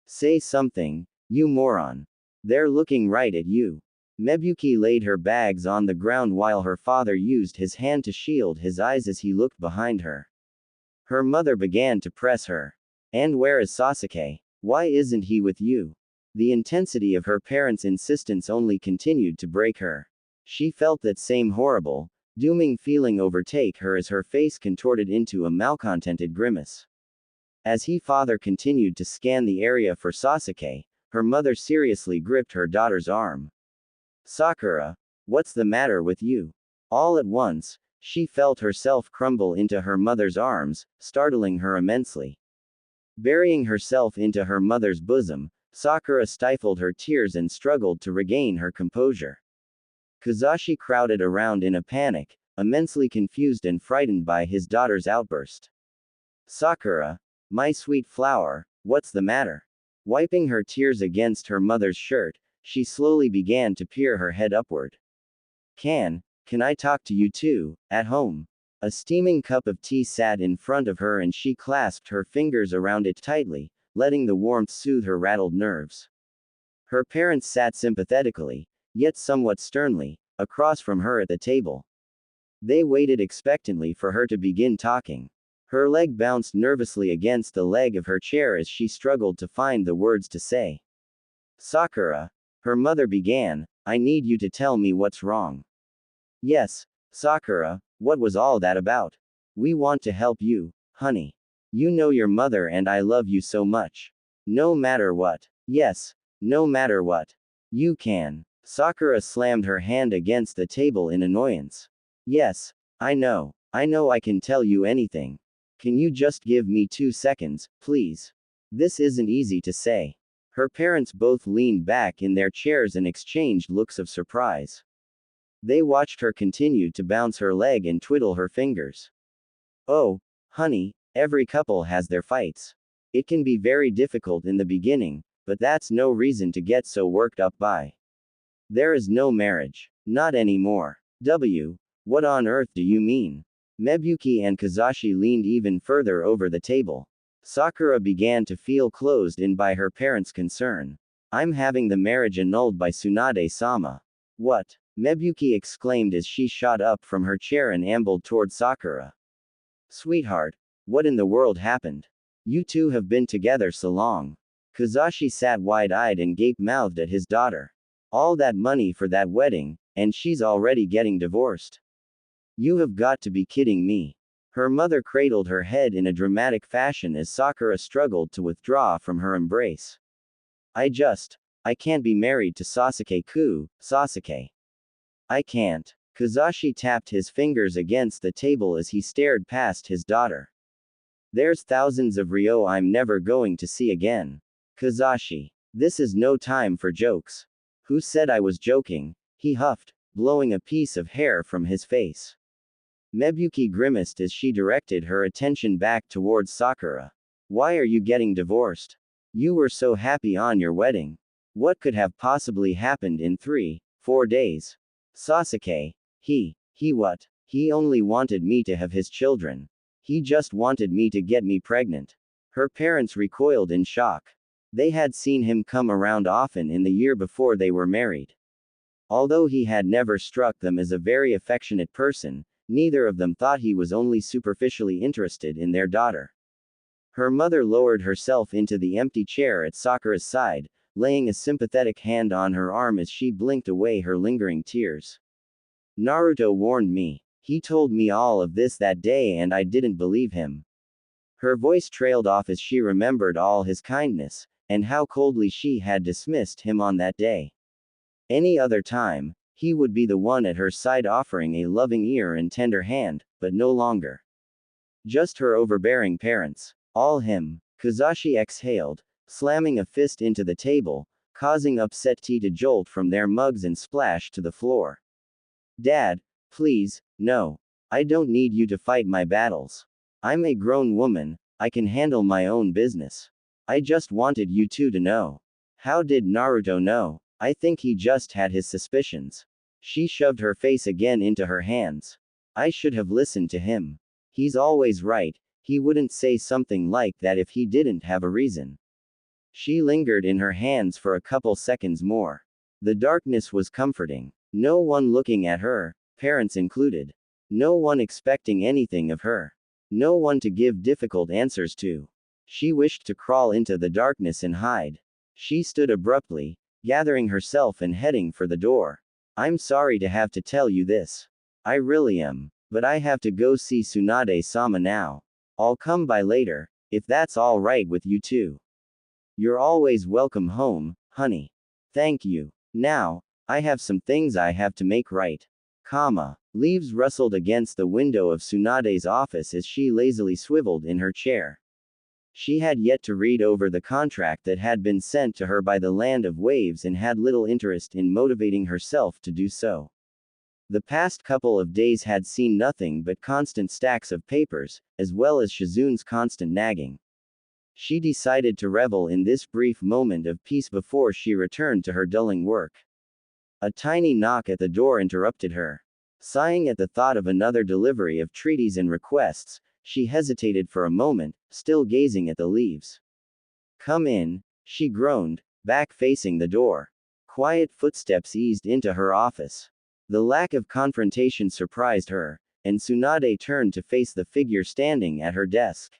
Say something, you moron. They're looking right at you. Mebuki laid her bags on the ground while her father used his hand to shield his eyes as he looked behind her. Her mother began to press her. And where is Sasuke? Why isn't he with you? The intensity of her parents' insistence only continued to break her. She felt that same horrible, dooming feeling overtake her as her face contorted into a malcontented grimace. As her father continued to scan the area for Sasuke, her mother seriously gripped her daughter's arm. Sakura, what's the matter with you? All at once, she felt herself crumble into her mother's arms, startling her immensely. Burying herself into her mother's bosom, Sakura stifled her tears and struggled to regain her composure. Kazashi crowded around in a panic, immensely confused and frightened by his daughter's outburst. Sakura, my sweet flower, what's the matter? Wiping her tears against her mother's shirt, she slowly began to peer her head upward. Can I talk to you too, at home? A steaming cup of tea sat in front of her and she clasped her fingers around it tightly, letting the warmth soothe her rattled nerves. Her parents sat sympathetically, yet somewhat sternly, across from her at the table. They waited expectantly for her to begin talking. Her leg bounced nervously against the leg of her chair as she struggled to find the words to say. Sakura, her mother began, I need you to tell me what's wrong. Yes, Sakura, what was all that about? We want to help you, honey. You know your mother and I love you so much. No matter what. Yes, no matter what. You can. Sakura slammed her hand against the table in annoyance. Yes, I know I can tell you anything. Can you just give me 2 seconds, please? This isn't easy to say. Her parents both leaned back in their chairs and exchanged looks of surprise. They watched her continue to bounce her leg and twiddle her fingers. Oh, honey, every couple has their fights. It can be very difficult in the beginning, but that's no reason to get so worked up by. There is no marriage. Not anymore. What on earth do you mean? Mebuki and Kazashi leaned even further over the table. Sakura began to feel closed in by her parents' concern. I'm having the marriage annulled by Tsunade-sama. What? Mebuki exclaimed as she shot up from her chair and ambled toward Sakura. Sweetheart, what in the world happened? You two have been together so long. Kazashi sat wide-eyed and gape-mouthed at his daughter. All that money for that wedding, and she's already getting divorced. You have got to be kidding me. Her mother cradled her head in a dramatic fashion as Sakura struggled to withdraw from her embrace. I can't be married to Sasuke-ku, Sasuke. I can't. Kazashi tapped his fingers against the table as he stared past his daughter. There's thousands of Ryo I'm never going to see again. Kazashi. This is no time for jokes. Who said I was joking? He huffed, blowing a piece of hair from his face. Mebuki grimaced as she directed her attention back towards Sakura. Why are you getting divorced? You were so happy on your wedding. What could have possibly happened in 3-4 days? Sasuke. He what? He only wanted me to have his children. He just wanted me to get me pregnant. Her parents recoiled in shock. They had seen him come around often in the year before they were married. Although he had never struck them as a very affectionate person, neither of them thought he was only superficially interested in their daughter. Her mother lowered herself into the empty chair at Sakura's side, laying a sympathetic hand on her arm as she blinked away her lingering tears. Naruto warned me. He told me all of this that day and I didn't believe him. Her voice trailed off as she remembered all his kindness, and how coldly she had dismissed him on that day. Any other time, he would be the one at her side offering a loving ear and tender hand, but no longer. Just her overbearing parents. All him. Kazashi exhaled, slamming a fist into the table, causing upset tea to jolt from their mugs and splash to the floor. Dad, please, no. I don't need you to fight my battles. I'm a grown woman, I can handle my own business. I just wanted you two to know. How did Naruto know? I think he just had his suspicions. She shoved her face again into her hands. I should have listened to him. He's always right, he wouldn't say something like that if he didn't have a reason. She lingered in her hands for a couple seconds more. The darkness was comforting. No one looking at her, parents included. No one expecting anything of her. No one to give difficult answers to. She wished to crawl into the darkness and hide. She stood abruptly, gathering herself and heading for the door. I'm sorry to have to tell you this. I really am. But I have to go see Tsunade-sama now. I'll come by later, if that's all right with you too. You're always welcome home, honey. Thank you. Now, I have some things I have to make right. Leaves rustled against the window of Tsunade's office as she lazily swiveled in her chair. She had yet to read over the contract that had been sent to her by the Land of Waves and had little interest in motivating herself to do so. The past couple of days had seen nothing but constant stacks of papers, as well as Shizun's constant nagging. She decided to revel in this brief moment of peace before she returned to her dulling work. A tiny knock at the door interrupted her. Sighing at the thought of another delivery of treaties and requests, she hesitated for a moment, still gazing at the leaves. Come in, she groaned, back facing the door. Quiet footsteps eased into her office. The lack of confrontation surprised her, and Tsunade turned to face the figure standing at her desk.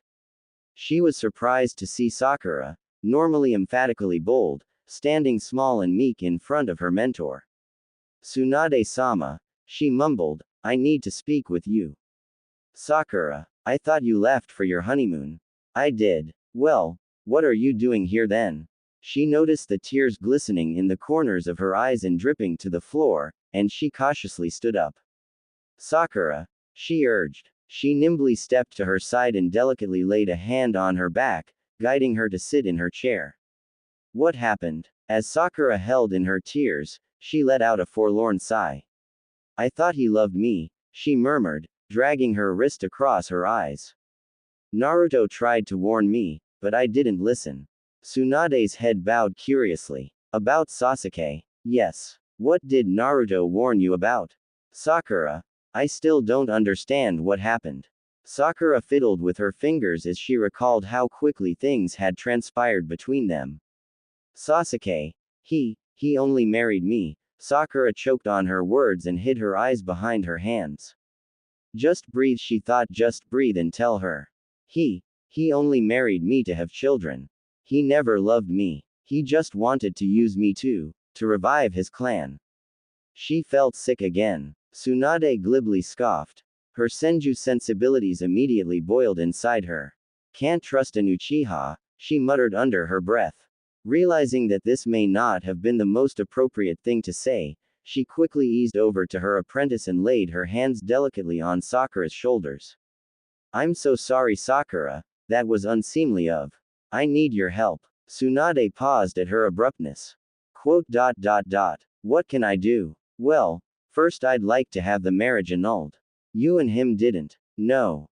She was surprised to see Sakura, normally emphatically bold, standing small and meek in front of her mentor. Tsunade-sama, she mumbled, I need to speak with you. Sakura, I thought you left for your honeymoon. I did. Well, what are you doing here then? She noticed the tears glistening in the corners of her eyes and dripping to the floor, and she cautiously stood up. Sakura, she urged. She nimbly stepped to her side and delicately laid a hand on her back, guiding her to sit in her chair. What happened? As Sakura held in her tears, she let out a forlorn sigh. I thought he loved me, she murmured, dragging her wrist across her eyes. Naruto tried to warn me, but I didn't listen. Tsunade's head bowed curiously. About Sasuke? Yes. What did Naruto warn you about? Sakura, I still don't understand what happened. Sakura fiddled with her fingers as she recalled how quickly things had transpired between them. Sasuke, he only married me. Sakura choked on her words and hid her eyes behind her hands. Just breathe, she thought, just breathe and tell her. He only married me to have children. He never loved me. He just wanted to use me to revive his clan. She felt sick again. Tsunade glibly scoffed. Her senju sensibilities immediately boiled inside her. Can't trust an Uchiha, she muttered under her breath. Realizing that this may not have been the most appropriate thing to say, she quickly eased over to her apprentice and laid her hands delicately on Sakura's shoulders. I'm so sorry, Sakura, that was unseemly of. I need your help. Tsunade paused at her abruptness. What can I do? Well, first I'd like to have the marriage annulled. You and him didn't. No,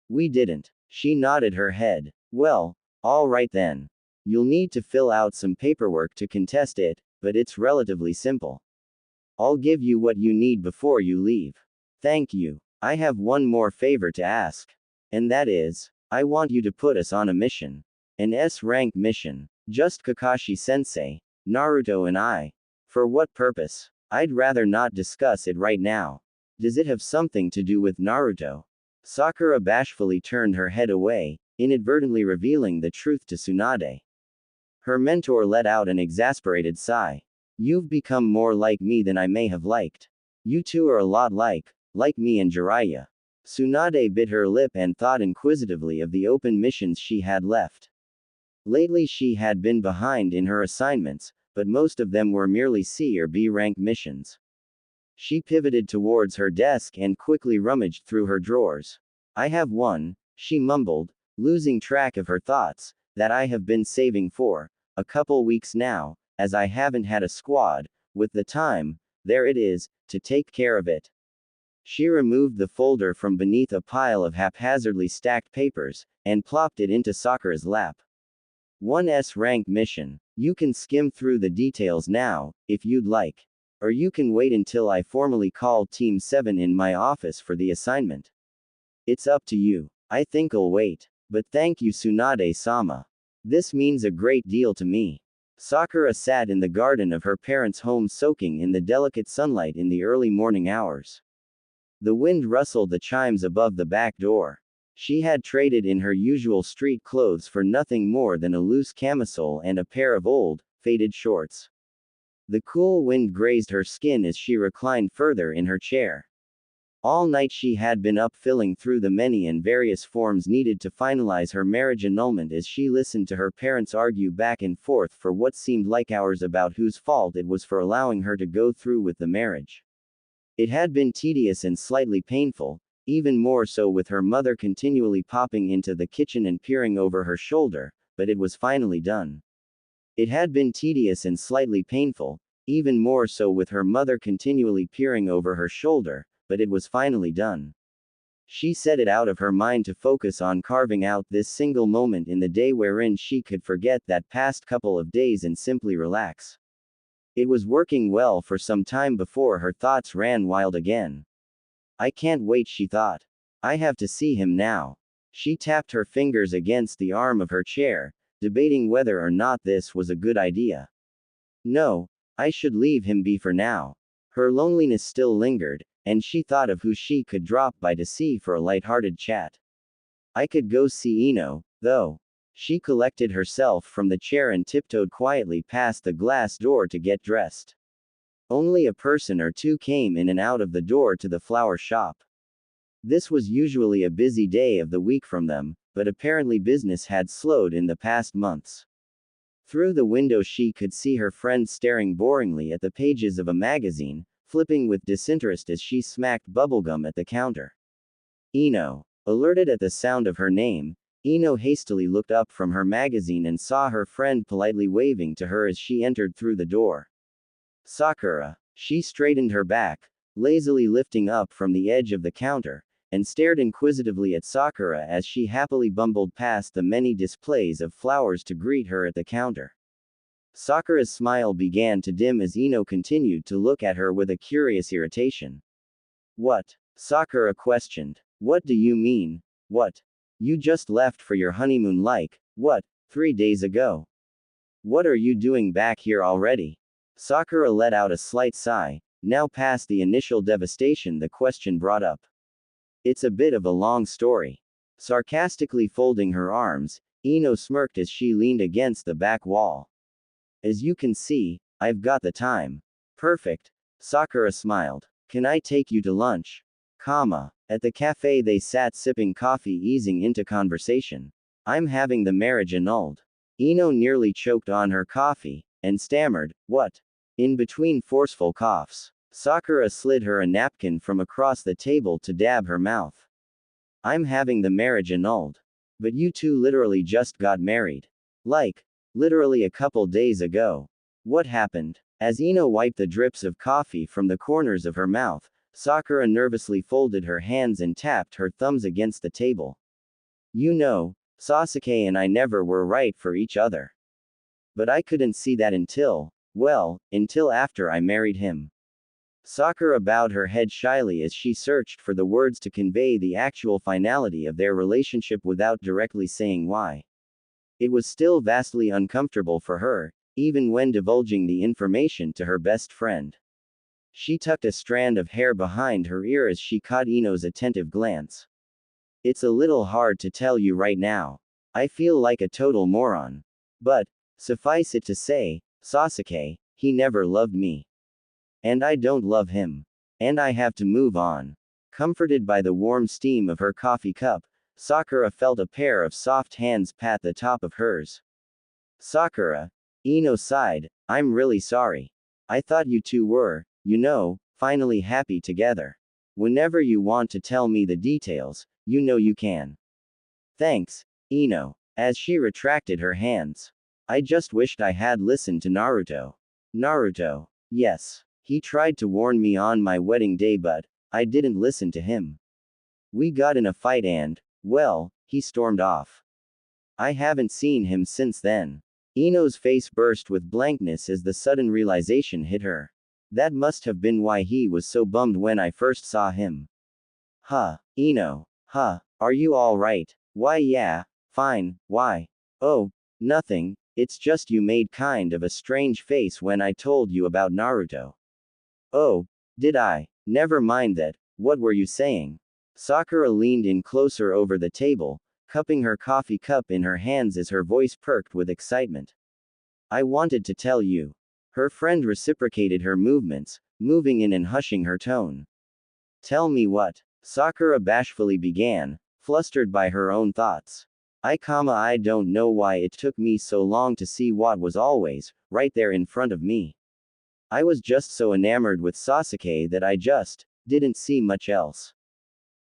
we didn't. She nodded her head. Well, all right then. You'll need to fill out some paperwork to contest it, but it's relatively simple. I'll give you what you need before you leave. Thank you. I have one more favor to ask. And that is, I want you to put us on a mission. An S-rank mission. Just Kakashi-sensei, Naruto and I. For what purpose? I'd rather not discuss it right now. Does it have something to do with Naruto? Sakura bashfully turned her head away, inadvertently revealing the truth to Tsunade. Her mentor let out an exasperated sigh. You've become more like me than I may have liked. You two are a lot like me and Jiraiya. Tsunade bit her lip and thought inquisitively of the open missions she had left. Lately she had been behind in her assignments, but most of them were merely C or B rank missions. She pivoted towards her desk and quickly rummaged through her drawers. I have one, she mumbled, losing track of her thoughts, that I have been saving for a couple weeks now, as I haven't had a squad with the time, there it is, to take care of it. She removed the folder from beneath a pile of haphazardly stacked papers, and plopped it into Sakura's lap. 1S rank mission. You can skim through the details now, if you'd like. Or you can wait until I formally call Team 7 in my office for the assignment. It's up to you. I think I'll wait. But thank you Tsunade-sama. This means a great deal to me. Sakura sat in the garden of her parents' home soaking in the delicate sunlight in the early morning hours. The wind rustled the chimes above the back door. She had traded in her usual street clothes for nothing more than a loose camisole and a pair of old, faded shorts. The cool wind grazed her skin as she reclined further in her chair. All night she had been up filling through the many and various forms needed to finalize her marriage annulment as she listened to her parents argue back and forth for what seemed like hours about whose fault it was for allowing her to go through with the marriage. It had been tedious and slightly painful, even more so with her mother continually popping into the kitchen and peering over her shoulder, but it was finally done. It had been tedious and slightly painful, even more so with her mother continually peering over her shoulder, but it was finally done. She set it out of her mind to focus on carving out this single moment in the day wherein she could forget that past couple of days and simply relax. It was working well for some time before her thoughts ran wild again. I can't wait, she thought. I have to see him now. She tapped her fingers against the arm of her chair, debating whether or not this was a good idea. No, I should leave him be for now. Her loneliness still lingered, and she thought of who she could drop by to see for a light-hearted chat. I could go see Ino, though. She collected herself from the chair and tiptoed quietly past the glass door to get dressed. Only a person or two came in and out of the door to the flower shop. This was usually a busy day of the week from them, but apparently business had slowed in the past months. Through the window she could see her friend staring boringly at the pages of a magazine, flipping with disinterest as she smacked bubblegum at the counter. Ino. Alerted at the sound of her name, Ino hastily looked up from her magazine and saw her friend politely waving to her as she entered through the door. Sakura. She straightened her back, lazily lifting up from the edge of the counter, and stared inquisitively at Sakura as she happily bumbled past the many displays of flowers to greet her at the counter. Sakura's smile began to dim as Ino continued to look at her with a curious irritation. What? Sakura questioned. What do you mean? What? You just left for your honeymoon like, what, 3 days ago? What are you doing back here already? Sakura let out a slight sigh, now past the initial devastation the question brought up. It's a bit of a long story. Sarcastically folding her arms, Ino smirked as she leaned against the back wall. As you can see, I've got the time. Perfect. Sakura smiled. Can I take you to lunch? At the cafe they sat sipping coffee, easing into conversation. I'm having the marriage annulled. Ino nearly choked on her coffee, and stammered, what? In between forceful coughs, Sakura slid her a napkin from across the table to dab her mouth. I'm having the marriage annulled. But you two literally just got married. Like, literally a couple days ago. What happened? As Ino wiped the drips of coffee from the corners of her mouth, Sakura nervously folded her hands and tapped her thumbs against the table. You know, Sasuke and I never were right for each other. But I couldn't see that until after I married him. Sakura bowed her head shyly as she searched for the words to convey the actual finality of their relationship without directly saying why. It was still vastly uncomfortable for her, even when divulging the information to her best friend. She tucked a strand of hair behind her ear as she caught Ino's attentive glance. It's a little hard to tell you right now. I feel like a total moron. But, Suffice it to say, Sasuke, he never loved me. And I don't love him. And I have to move on. Comforted by the warm steam of her coffee cup, Sakura felt a pair of soft hands pat the top of hers. Sakura, Ino sighed, I'm really sorry. I thought you two were, finally happy together. Whenever you want to tell me the details, you can. Thanks, Ino. As she retracted her hands. I just wished I had listened to Naruto. Naruto. Yes. He tried to warn me on my wedding day, but I didn't listen to him. We got in a fight and, well, he stormed off. I haven't seen him since then. Ino's face burst with blankness as the sudden realization hit her. That must have been why he was so bummed when I first saw him. Huh, Ino. Huh, are you all right? Why yeah, fine, why? Oh, nothing, it's just you made kind of a strange face when I told you about Naruto. Oh, did I? Never mind that, what were you saying? Sakura leaned in closer over the table, cupping her coffee cup in her hands as her voice perked with excitement. I wanted to tell you. Her friend reciprocated her movements, moving in and hushing her tone. Tell me what? Sakura bashfully began, flustered by her own thoughts. I don't know why it took me so long to see what was always, right there in front of me. I was just so enamored with Sasuke that I just, didn't see much else.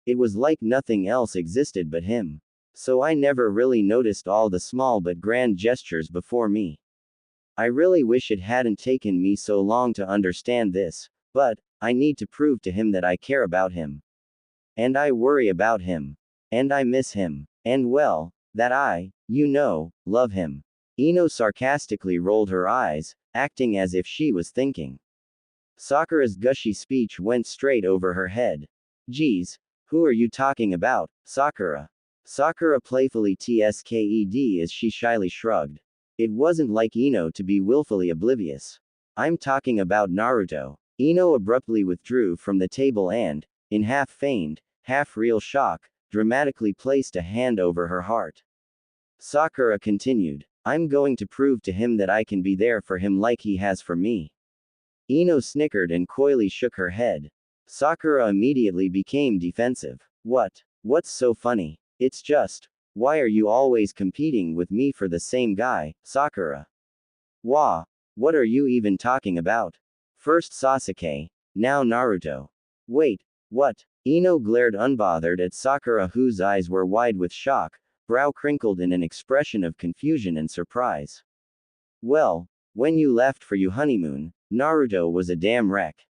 It was like nothing else existed but him. So I never really noticed all the small but grand gestures before me. I really wish it hadn't taken me so long to understand this, but I need to prove to him that I care about him. And I worry about him. And I miss him. And well, that I, love him. Ino sarcastically rolled her eyes, acting as if she was thinking. Sakura's gushy speech went straight over her head. Geez, who are you talking about, Sakura? Sakura playfully tsked as she shyly shrugged. It wasn't like Ino to be willfully oblivious. I'm talking about Naruto. Ino abruptly withdrew from the table and, in half feigned, half real shock, dramatically placed a hand over her heart. Sakura continued, I'm going to prove to him that I can be there for him like he has for me. Ino snickered and coyly shook her head. Sakura immediately became defensive. What's so funny? It's just, why are you always competing with me for the same guy, Sakura? Wah, what are you even talking about? First Sasuke, now Naruto. Wait, what? Ino glared unbothered at Sakura, whose eyes were wide with shock, brow crinkled in an expression of confusion and surprise. Well, when you left for your honeymoon, Naruto was a damn wreck.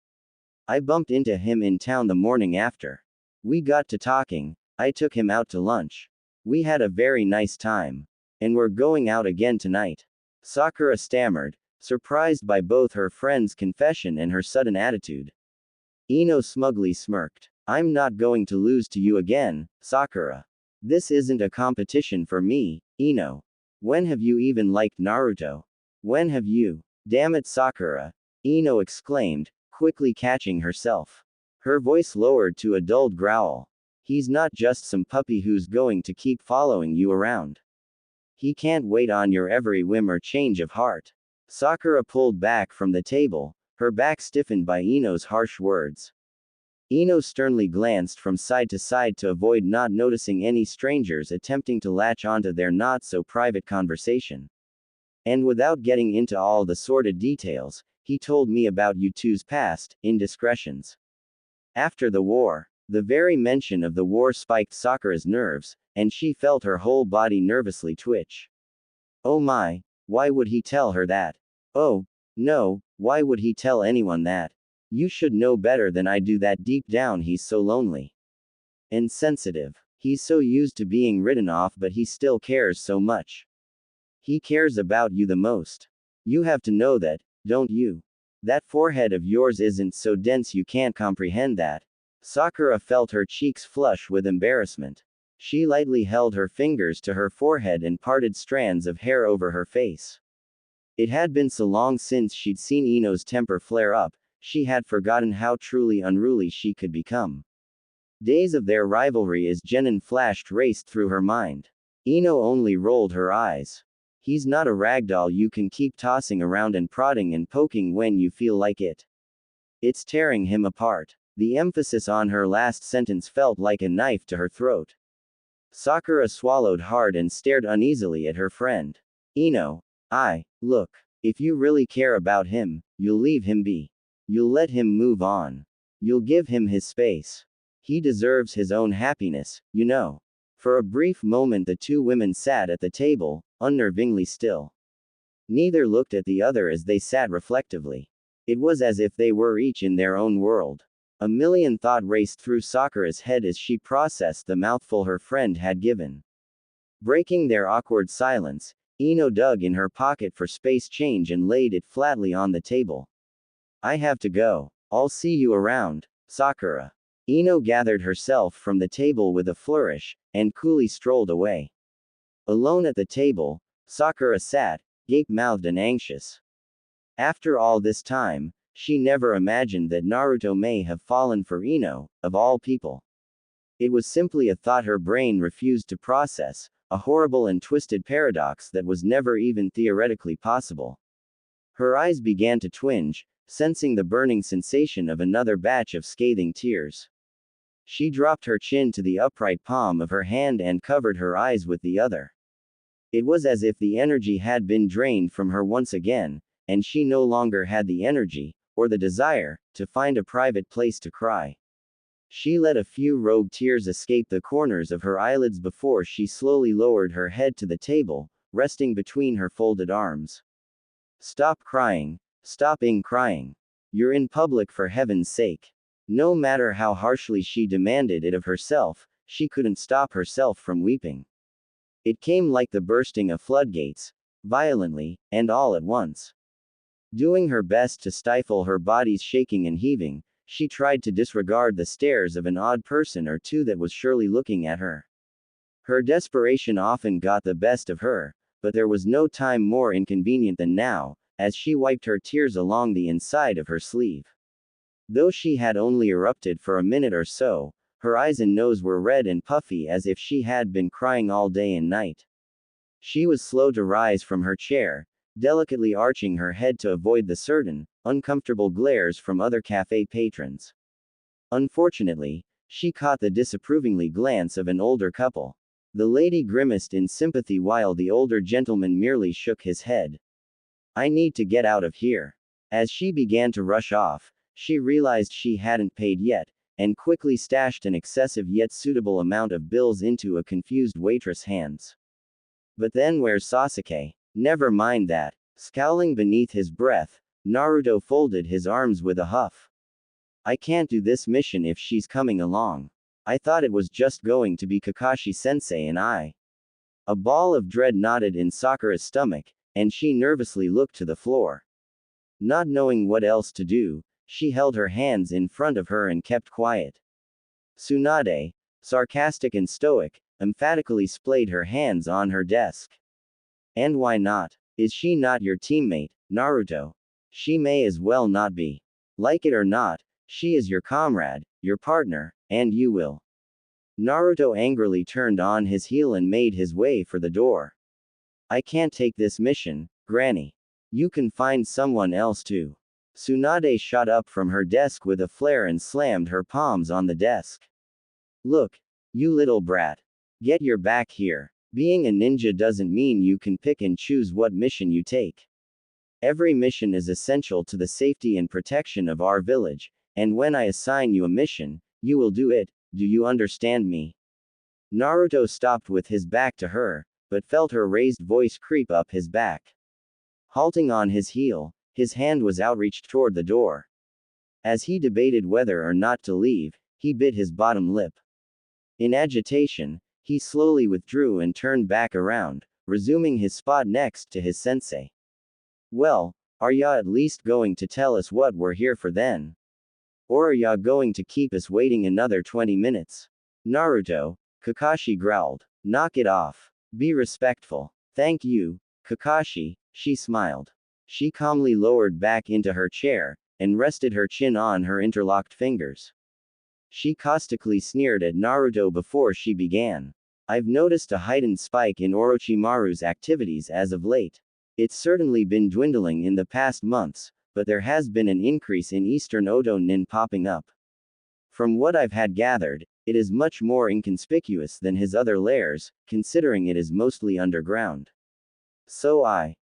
I bumped into him in town the morning after. We got to talking, I took him out to lunch. We had a very nice time. And we're going out again tonight. Sakura stammered, surprised by both her friend's confession and her sudden attitude. Ino smugly smirked. I'm not going to lose to you again, Sakura. This isn't a competition for me, Ino. When have you even liked Naruto? When have you? Damn it, Sakura! Ino exclaimed, quickly catching herself. Her voice lowered to a dulled growl. He's not just some puppy who's going to keep following you around. He can't wait on your every whim or change of heart. Sakura pulled back from the table, her back stiffened by Ino's harsh words. Ino sternly glanced from side to side to avoid not noticing any strangers attempting to latch onto their not-so-private conversation. And without getting into all the sordid details, he told me about you two's past indiscretions. After the war, the very mention of the war spiked Sakura's nerves, and she felt her whole body nervously twitch. Oh my, why would he tell her that? Oh, no, why would he tell anyone that? You should know better than I do that deep down he's so lonely. And sensitive. He's so used to being written off, but he still cares so much. He cares about you the most. You have to know that, don't you? That forehead of yours isn't so dense you can't comprehend that. Sakura felt her cheeks flush with embarrassment. She lightly held her fingers to her forehead and parted strands of hair over her face. It had been so long since she'd seen Ino's temper flare up, she had forgotten how truly unruly she could become. Days of their rivalry as genin flashed raced through her mind. Ino only rolled her eyes. He's not a ragdoll you can keep tossing around and prodding and poking when you feel like it. It's tearing him apart. The emphasis on her last sentence felt like a knife to her throat. Sakura swallowed hard and stared uneasily at her friend. Look. If you really care about him, you'll leave him be. You'll let him move on. You'll give him his space. He deserves his own happiness, you know. For a brief moment the two women sat at the table, unnervingly still. Neither looked at the other as they sat reflectively. It was as if they were each in their own world. A million thoughts raced through Sakura's head as she processed the mouthful her friend had given. Breaking their awkward silence, Ino dug in her pocket for space change and laid it flatly on the table. I have to go. I'll see you around, Sakura. Ino gathered herself from the table with a flourish, and coolly strolled away. Alone at the table, Sakura sat, gape-mouthed and anxious. After all this time, she never imagined that Naruto may have fallen for Ino, of all people. It was simply a thought her brain refused to process, a horrible and twisted paradox that was never even theoretically possible. Her eyes began to twinge, sensing the burning sensation of another batch of scathing tears. She dropped her chin to the upright palm of her hand and covered her eyes with the other. It was as if the energy had been drained from her once again, and she no longer had the energy, or the desire, to find a private place to cry. She let a few rogue tears escape the corners of her eyelids before she slowly lowered her head to the table, resting between her folded arms. Stop crying. Stop crying. You're in public for heaven's sake. No matter how harshly she demanded it of herself, she couldn't stop herself from weeping. It came like the bursting of floodgates, violently, and all at once. Doing her best to stifle her body's shaking and heaving, she tried to disregard the stares of an odd person or two that was surely looking at her. Her desperation often got the best of her, but there was no time more inconvenient than now, as she wiped her tears along the inside of her sleeve. Though she had only erupted for a minute or so, her eyes and nose were red and puffy as if she had been crying all day and night. She was slow to rise from her chair, delicately arching her head to avoid the certain, uncomfortable glares from other cafe patrons. Unfortunately, she caught the disapprovingly glance of an older couple. The lady grimaced in sympathy while the older gentleman merely shook his head. I need to get out of here. As she began to rush off, she realized she hadn't paid yet, and quickly stashed an excessive yet suitable amount of bills into a confused waitress' hands. But then where's Sasuke? Never mind that. Scowling beneath his breath, Naruto folded his arms with a huff. I can't do this mission if she's coming along. I thought it was just going to be Kakashi-sensei and I. A ball of dread knotted in Sakura's stomach, and she nervously looked to the floor. Not knowing what else to do, she held her hands in front of her and kept quiet. Tsunade, sarcastic and stoic, emphatically splayed her hands on her desk. And why not? Is she not your teammate, Naruto? She may as well not be. Like it or not, she is your comrade, your partner, and you will. Naruto angrily turned on his heel and made his way for the door. I can't take this mission, Granny. You can find someone else too. Tsunade shot up from her desk with a flare and slammed her palms on the desk. Look, you little brat. Get your back here. Being a ninja doesn't mean you can pick and choose what mission you take. Every mission is essential to the safety and protection of our village, and when I assign you a mission, you will do it. Do you understand me? Naruto stopped with his back to her, but felt her raised voice creep up his back. Halting on his heel, his hand was outreached toward the door. As he debated whether or not to leave, he bit his bottom lip. In agitation, he slowly withdrew and turned back around, resuming his spot next to his sensei. Well, are ya at least going to tell us what we're here for then? Or are ya going to keep us waiting another 20 minutes? Naruto, Kakashi growled. Knock it off. Be respectful. Thank you, Kakashi, she smiled. She calmly lowered back into her chair, and rested her chin on her interlocked fingers. She caustically sneered at Naruto before she began. I've noticed a heightened spike in Orochimaru's activities as of late. It's certainly been dwindling in the past months, but there has been an increase in Eastern Oto Nin popping up. From what I've had gathered, it is much more inconspicuous than his other lairs, considering it is mostly underground.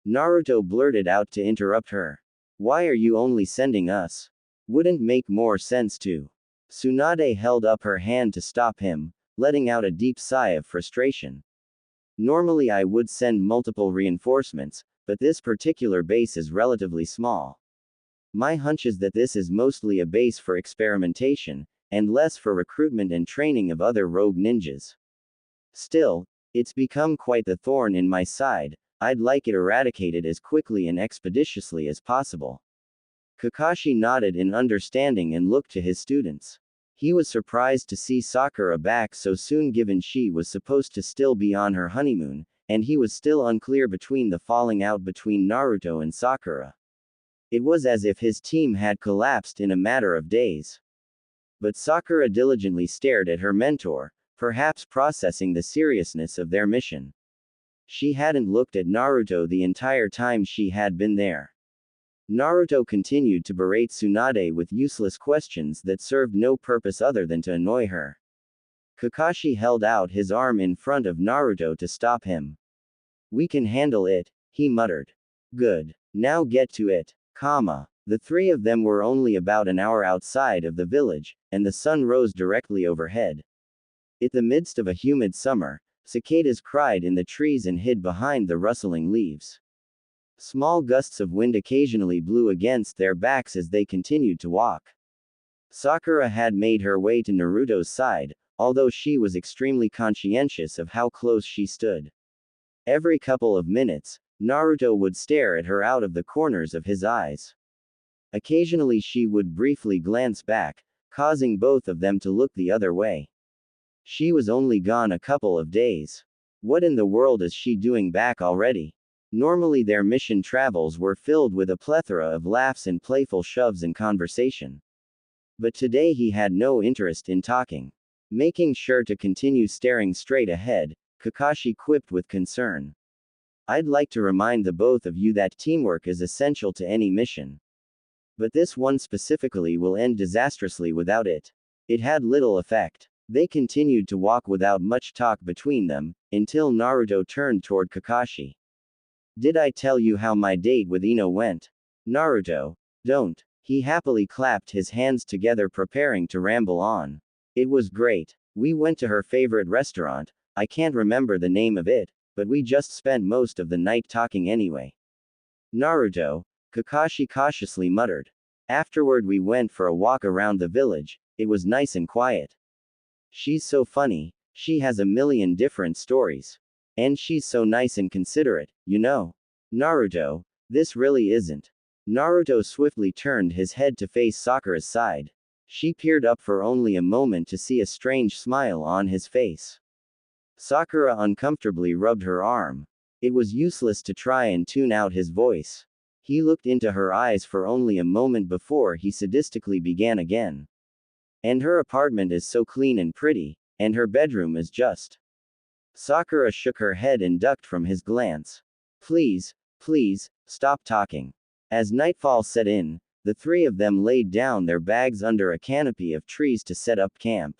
Naruto blurted out to interrupt her. Why are you only sending us? Wouldn't make more sense to. Tsunade held up her hand to stop him, letting out a deep sigh of frustration. Normally I would send multiple reinforcements, but this particular base is relatively small. My hunch is that this is mostly a base for experimentation, and less for recruitment and training of other rogue ninjas. Still, it's become quite the thorn in my side. I'd like it eradicated as quickly and expeditiously as possible. Kakashi nodded in understanding and looked to his students. He was surprised to see Sakura back so soon given she was supposed to still be on her honeymoon, and he was still unclear between the falling out between Naruto and Sakura. It was as if his team had collapsed in a matter of days. But Sakura diligently stared at her mentor, perhaps processing the seriousness of their mission. She hadn't looked at Naruto the entire time she had been there. Naruto continued to berate Tsunade with useless questions that served no purpose other than to annoy her. Kakashi held out his arm in front of Naruto to stop him. We can handle it, he muttered. Good. Now get to it. The three of them were only about an hour outside of the village, and the sun rose directly overhead. In the midst of a humid summer, cicadas cried in the trees and hid behind the rustling leaves. Small gusts of wind occasionally blew against their backs as they continued to walk. Sakura had made her way to Naruto's side, although she was extremely conscientious of how close she stood. Every couple of minutes, Naruto would stare at her out of the corners of his eyes. Occasionally she would briefly glance back, causing both of them to look the other way. She was only gone a couple of days. What in the world is she doing back already? Normally their mission travels were filled with a plethora of laughs and playful shoves and conversation. But today he had no interest in talking. Making sure to continue staring straight ahead, Kakashi quipped with concern. I'd like to remind the both of you that teamwork is essential to any mission. But this one specifically will end disastrously without it. It had little effect. They continued to walk without much talk between them, until Naruto turned toward Kakashi. Did I tell you how my date with Ino went? Naruto, don't. He happily clapped his hands together preparing to ramble on. It was great. We went to her favorite restaurant, I can't remember the name of it, but we just spent most of the night talking anyway. Naruto, Kakashi cautiously muttered. Afterward we went for a walk around the village, it was nice and quiet. She's so funny, she has a million different stories. And she's so nice and considerate, you know. Naruto, this really isn't. Naruto swiftly turned his head to face Sakura's side. She peered up for only a moment to see a strange smile on his face. Sakura uncomfortably rubbed her arm. It was useless to try and tune out his voice. He looked into her eyes for only a moment before he sadistically began again. And her apartment is so clean and pretty, and her bedroom is just. Sakura shook her head and ducked from his glance. Please, stop talking. As nightfall set in, the three of them laid down their bags under a canopy of trees to set up camp.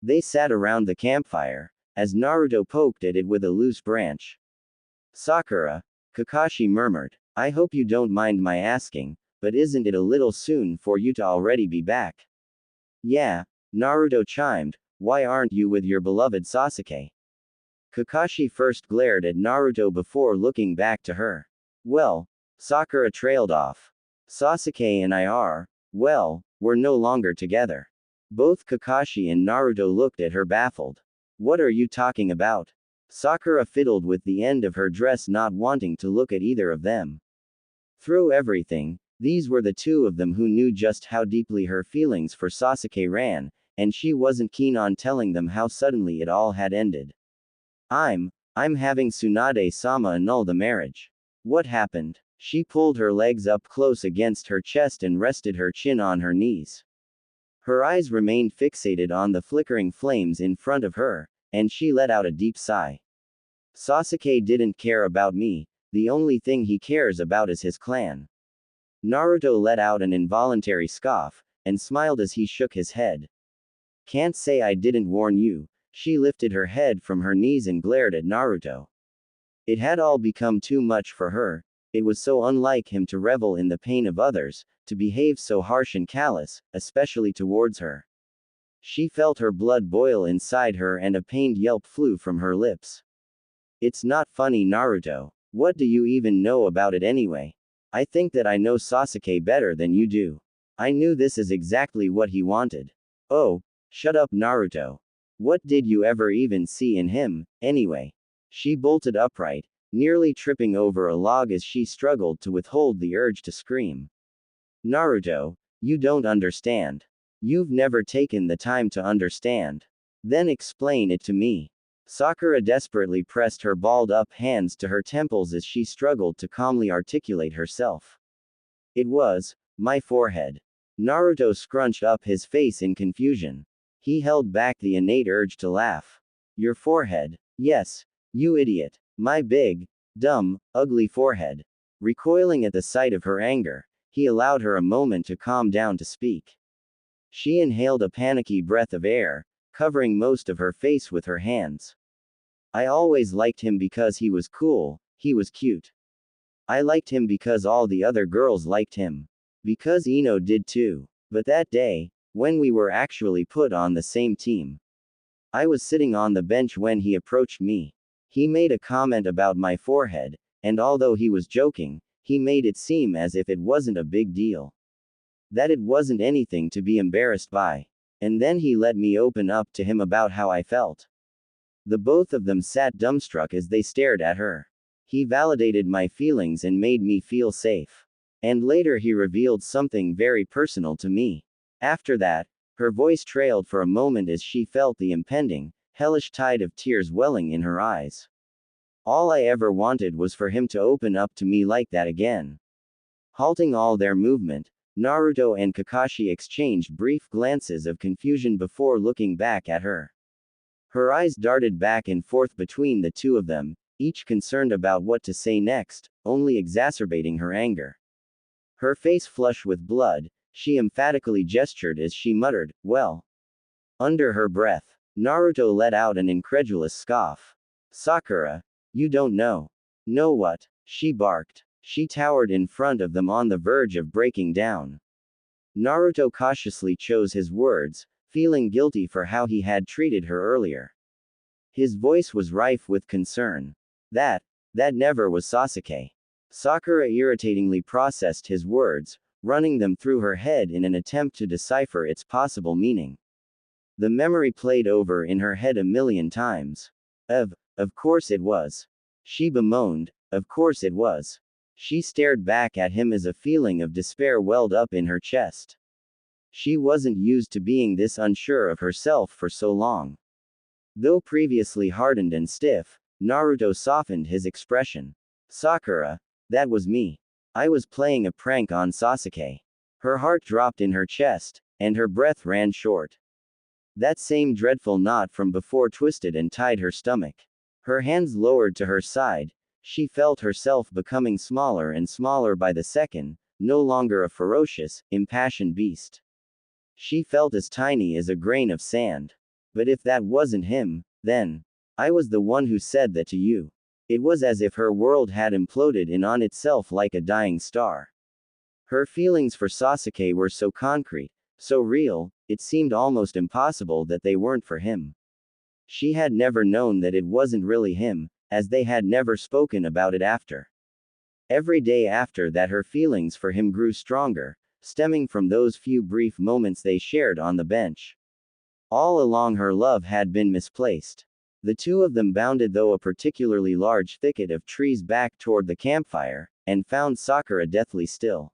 They sat around the campfire, as Naruto poked at it with a loose branch. Sakura, Kakashi murmured, I hope you don't mind my asking, but isn't it a little soon for you to already be back? Yeah, Naruto chimed, why aren't you with your beloved Sasuke? Kakashi first glared at Naruto before looking back to her. Well, Sakura trailed off. Sasuke and I are, well, we're no longer together. Both Kakashi and Naruto looked at her baffled. What are you talking about? Sakura fiddled with the end of her dress, not wanting to look at either of them. Through everything, these were the two of them who knew just how deeply her feelings for Sasuke ran, and she wasn't keen on telling them how suddenly it all had ended. I'm having Tsunade-sama annul the marriage. What happened? She pulled her legs up close against her chest and rested her chin on her knees. Her eyes remained fixated on the flickering flames in front of her, and she let out a deep sigh. Sasuke didn't care about me, the only thing he cares about is his clan. Naruto let out an involuntary scoff, and smiled as he shook his head. Can't say I didn't warn you. She lifted her head from her knees and glared at Naruto. It had all become too much for her. It was so unlike him to revel in the pain of others, to behave so harsh and callous, especially towards her. She felt her blood boil inside her and a pained yelp flew from her lips. It's not funny, Naruto. What do you even know about it anyway? I think that I know Sasuke better than you do. I knew this is exactly what he wanted. Oh, shut up, Naruto. What did you ever even see in him, anyway? She bolted upright, nearly tripping over a log as she struggled to withhold the urge to scream. Naruto, you don't understand. You've never taken the time to understand. Then explain it to me. Sakura desperately pressed her balled-up hands to her temples as she struggled to calmly articulate herself. It was my forehead. Naruto scrunched up his face in confusion. He held back the innate urge to laugh. Your forehead? Yes, you idiot. My big, dumb, ugly forehead. Recoiling at the sight of her anger, he allowed her a moment to calm down to speak. She inhaled a panicky breath of air, covering most of her face with her hands. I always liked him because he was cool, he was cute. I liked him because all the other girls liked him. Because Ino did too. But that day, when we were actually put on the same team, I was sitting on the bench when he approached me. He made a comment about my forehead, and although he was joking, he made it seem as if it wasn't a big deal. That it wasn't anything to be embarrassed by. And then he let me open up to him about how I felt. The both of them sat dumbstruck as they stared at her. He validated my feelings and made me feel safe. And later he revealed something very personal to me. After that, her voice trailed for a moment as she felt the impending, hellish tide of tears welling in her eyes. All I ever wanted was for him to open up to me like that again. Halting all their movement, Naruto and Kakashi exchanged brief glances of confusion before looking back at her. Her eyes darted back and forth between the two of them, each concerned about what to say next, only exacerbating her anger. Her face flushed with blood, she emphatically gestured as she muttered, well. Under her breath, Naruto let out an incredulous scoff. Sakura, you don't know. Know what? She barked. She towered in front of them on the verge of breaking down. Naruto cautiously chose his words, feeling guilty for how he had treated her earlier. His voice was rife with concern. That never was Sasuke. Sakura irritatingly processed his words, running them through her head in an attempt to decipher its possible meaning. The memory played over in her head a million times. Of course it was. She bemoaned, of course it was. She stared back at him as a feeling of despair welled up in her chest. She wasn't used to being this unsure of herself for so long. Though previously hardened and stiff, Naruto softened his expression. Sakura, that was me. I was playing a prank on Sasuke. Her heart dropped in her chest, and her breath ran short. That same dreadful knot from before twisted and tied her stomach. Her hands lowered to her side. She felt herself becoming smaller and smaller by the second, no longer a ferocious, impassioned beast. She felt as tiny as a grain of sand. But if that wasn't him, then I was the one who said that to you. It was as if her world had imploded in on itself like a dying star. Her feelings for Sasuke were so concrete, so real, it seemed almost impossible that they weren't for him. She had never known that it wasn't really him, as they had never spoken about it after. Every day after that her feelings for him grew stronger, stemming from those few brief moments they shared on the bench. All along her love had been misplaced. The two of them bounded through a particularly large thicket of trees back toward the campfire, and found Sakura deathly still.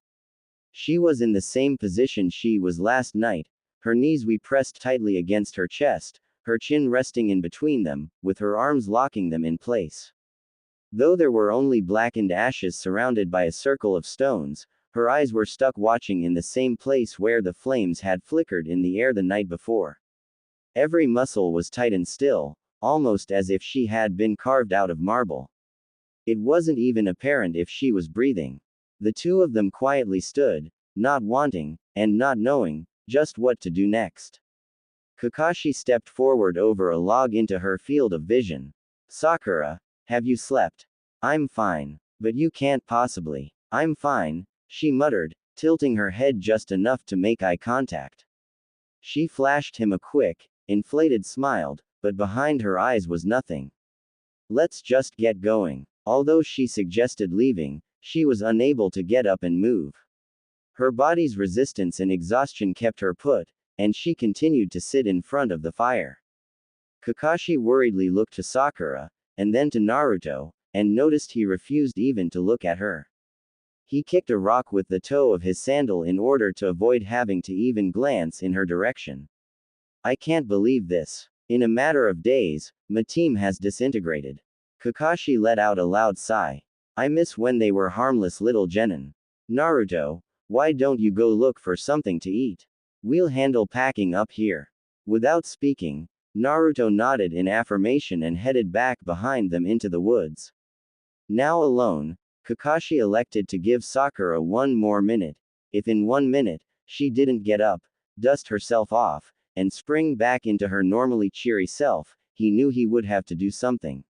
She was in the same position she was last night, her knees pressed tightly against her chest, her chin resting in between them, with her arms locking them in place. Though there were only blackened ashes surrounded by a circle of stones, her eyes were stuck watching in the same place where the flames had flickered in the air the night before. Every muscle was tight and still, almost as if she had been carved out of marble. It wasn't even apparent if she was breathing. The two of them quietly stood, not wanting, and not knowing, just what to do next. Kakashi stepped forward over a log into her field of vision. Sakura, have you slept? I'm fine. But you can't possibly. I'm fine, she muttered, tilting her head just enough to make eye contact. She flashed him a quick, inflated smile, but behind her eyes was nothing. Let's just get going. Although she suggested leaving, she was unable to get up and move. Her body's resistance and exhaustion kept her put, and she continued to sit in front of the fire. Kakashi worriedly looked to Sakura, and then to Naruto, and noticed he refused even to look at her. He kicked a rock with the toe of his sandal in order to avoid having to even glance in her direction. I can't believe this. In a matter of days, my team has disintegrated. Kakashi let out a loud sigh. I miss when they were harmless little genin. Naruto, why don't you go look for something to eat? We'll handle packing up here. Without speaking, Naruto nodded in affirmation and headed back behind them into the woods. Now alone, Kakashi elected to give Sakura one more minute. If in 1 minute, she didn't get up, dust herself off, and spring back into her normally cheery self, he knew he would have to do something.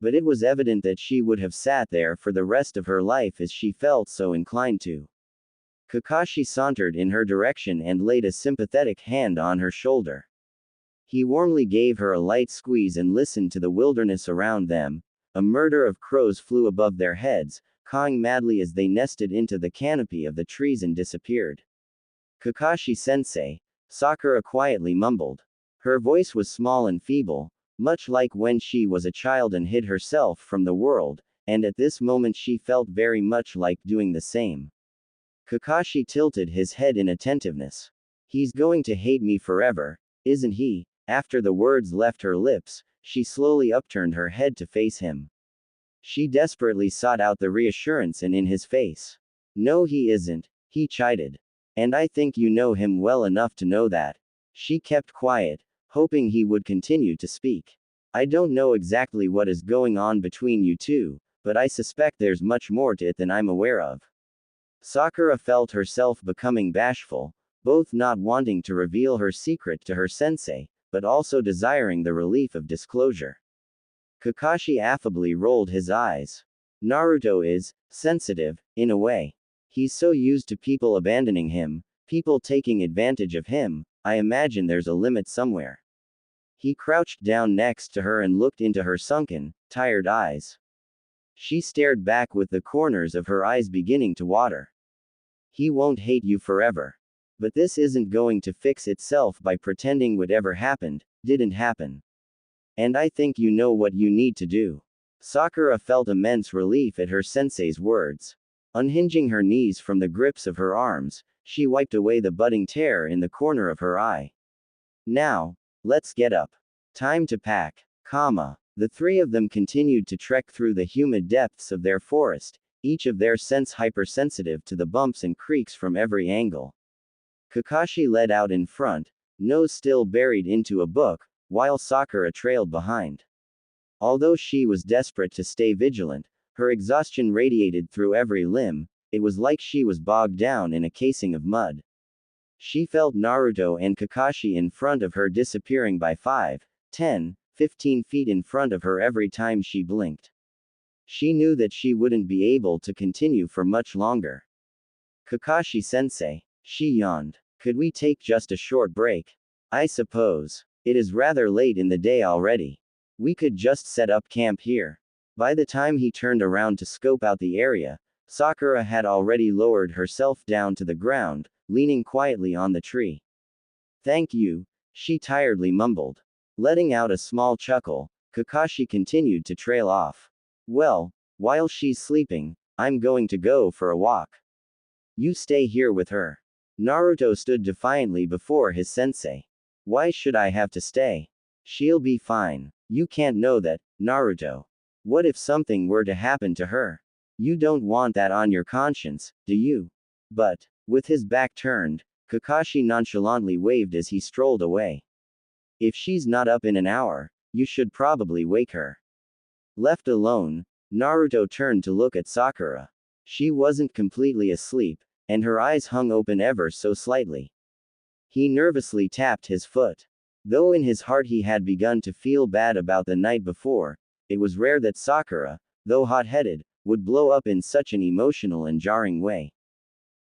But it was evident that she would have sat there for the rest of her life as she felt so inclined to. Kakashi sauntered in her direction and laid a sympathetic hand on her shoulder. He warmly gave her a light squeeze and listened to the wilderness around them. A murder of crows flew above their heads, cawing madly as they nested into the canopy of the trees and disappeared. Kakashi-sensei, Sakura quietly mumbled. Her voice was small and feeble, much like when she was a child and hid herself from the world, and at this moment she felt very much like doing the same. Kakashi tilted his head in attentiveness. He's going to hate me forever, isn't he? After the words left her lips, she slowly upturned her head to face him. She desperately sought out the reassurance in his face. No, he isn't, he chided. And I think you know him well enough to know that. She kept quiet, hoping he would continue to speak. I don't know exactly what is going on between you two, but I suspect there's much more to it than I'm aware of. Sakura felt herself becoming bashful, both not wanting to reveal her secret to her sensei, but also desiring the relief of disclosure. Kakashi affably rolled his eyes. Naruto is sensitive, in a way. He's so used to people abandoning him, people taking advantage of him, I imagine there's a limit somewhere. He crouched down next to her and looked into her sunken, tired eyes. She stared back with the corners of her eyes beginning to water. He won't hate you forever. But this isn't going to fix itself by pretending whatever happened, didn't happen. And I think you know what you need to do. Sakura felt immense relief at her sensei's words. Unhinging her knees from the grips of her arms, she wiped away the budding tear in the corner of her eye. Now, let's get up. Time to pack. The three of them continued to trek through the humid depths of their forest, each of their sense hypersensitive to the bumps and creaks from every angle. Kakashi led out in front, nose still buried into a book, while Sakura trailed behind. Although she was desperate to stay vigilant, her exhaustion radiated through every limb, it was like she was bogged down in a casing of mud. She felt Naruto and Kakashi in front of her disappearing by 5, 10, 15 feet in front of her every time she blinked. She knew that she wouldn't be able to continue for much longer. Kakashi-sensei, she yawned. Could we take just a short break? I suppose. It is rather late in the day already. We could just set up camp here. By the time he turned around to scope out the area, Sakura had already lowered herself down to the ground, leaning quietly on the tree. Thank you, she tiredly mumbled. Letting out a small chuckle, Kakashi continued to trail off. Well, while she's sleeping, I'm going to go for a walk. You stay here with her. Naruto stood defiantly before his sensei. Why should I have to stay? She'll be fine. You can't know that, Naruto. What if something were to happen to her? You don't want that on your conscience, do you? But, with his back turned, Kakashi nonchalantly waved as he strolled away. If she's not up in an hour, You should probably wake her. Left alone, Naruto turned to look at Sakura. She wasn't completely asleep, and her eyes hung open ever so slightly. He nervously tapped his foot. Though in his heart he had begun to feel bad about the night before, it was rare that Sakura, though hot-headed, would blow up in such an emotional and jarring way.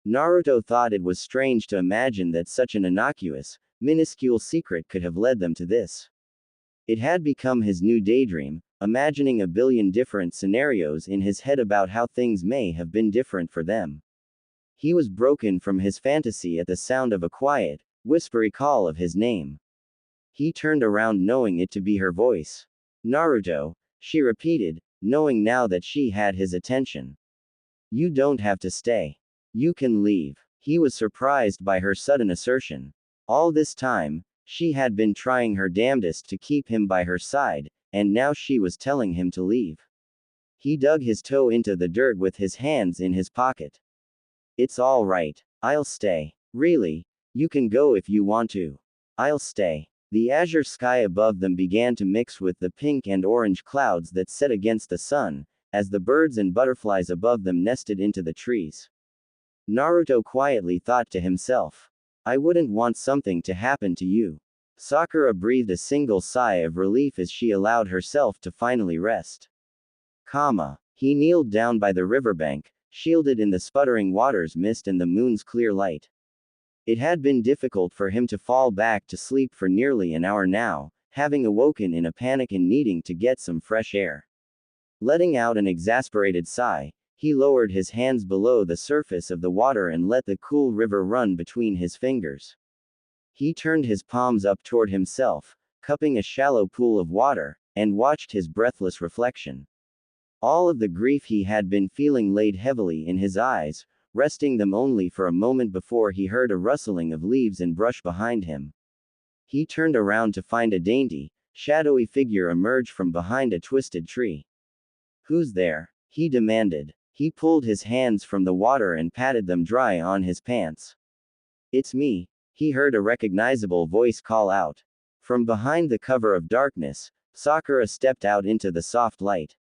Naruto thought it was strange to imagine that such an innocuous, minuscule secret could have led them to this. It had become his new daydream, imagining a billion different scenarios in his head about how things may have been different for them. He was broken from his fantasy at the sound of a quiet, whispery call of his name. He turned around knowing it to be her voice. Naruto, she repeated, knowing now that she had his attention. You don't have to stay. You can leave. He was surprised by her sudden assertion. All this time, she had been trying her damnedest to keep him by her side, and now she was telling him to leave. He dug his toe into the dirt with his hands in his pocket. It's all right. I'll stay. Really? You can go if you want to. I'll stay. The azure sky above them began to mix with the pink and orange clouds that set against the sun, as the birds and butterflies above them nested into the trees. Naruto quietly thought to himself. I wouldn't want something to happen to you. Sakura breathed a single sigh of relief as she allowed herself to finally rest. He kneeled down by the riverbank, shielded in the sputtering water's mist and the moon's clear light. It had been difficult for him to fall back to sleep for nearly an hour now, having awoken in a panic and needing to get some fresh air. Letting out an exasperated sigh, he lowered his hands below the surface of the water and let the cool river run between his fingers. He turned his palms up toward himself, cupping a shallow pool of water, and watched his breathless reflection. All of the grief he had been feeling laid heavily in his eyes, resting them only for a moment before he heard a rustling of leaves and brush behind him. He turned around to find a dainty, shadowy figure emerge from behind a twisted tree. Who's there? He demanded. He pulled his hands from the water and patted them dry on his pants. It's me, he heard a recognizable voice call out. From behind the cover of darkness, Sakura stepped out into the soft light.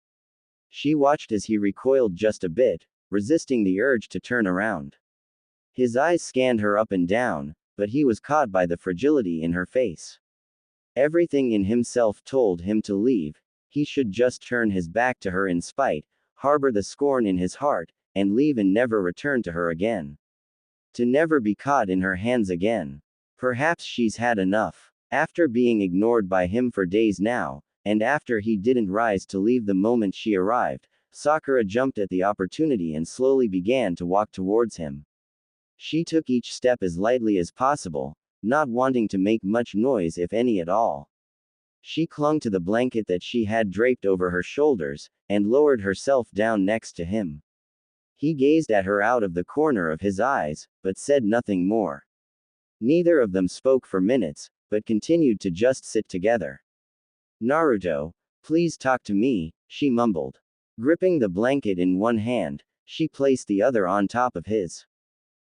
She watched as he recoiled just a bit, resisting the urge to turn around. His eyes scanned her up and down, but he was caught by the fragility in her face. Everything in himself told him to leave. He should just turn his back to her in spite, harbor the scorn in his heart, and leave and never return to her again. To never be caught in her hands again. Perhaps she's had enough. After being ignored by him for days now, and after he didn't rise to leave the moment she arrived, Sakura jumped at the opportunity and slowly began to walk towards him. She took each step as lightly as possible, not wanting to make much noise if any at all. She clung to the blanket that she had draped over her shoulders, and lowered herself down next to him. He gazed at her out of the corner of his eyes, but said nothing more. Neither of them spoke for minutes, but continued to just sit together. Naruto, please talk to me, she mumbled. Gripping the blanket in one hand, she placed the other on top of his.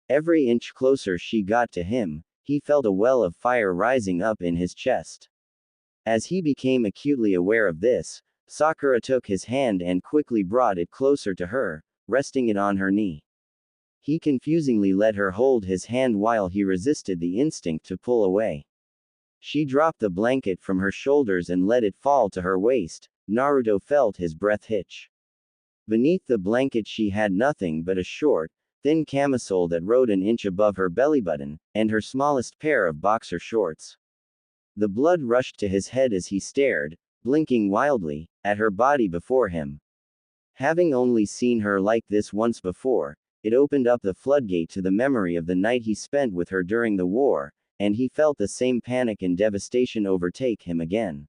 Every inch closer she got to him, he felt a well of fire rising up in his chest. As he became acutely aware of this, Sakura took his hand and quickly brought it closer to her, resting it on her knee. He confusingly let her hold his hand while he resisted the instinct to pull away. She dropped the blanket from her shoulders and let it fall to her waist. Naruto felt his breath hitch. Beneath the blanket she had nothing but a short, thin camisole that rode an inch above her belly button, and her smallest pair of boxer shorts. The blood rushed to his head as he stared, blinking wildly, at her body before him. Having only seen her like this once before, it opened up the floodgate to the memory of the night he spent with her during the war, and he felt the same panic and devastation overtake him again.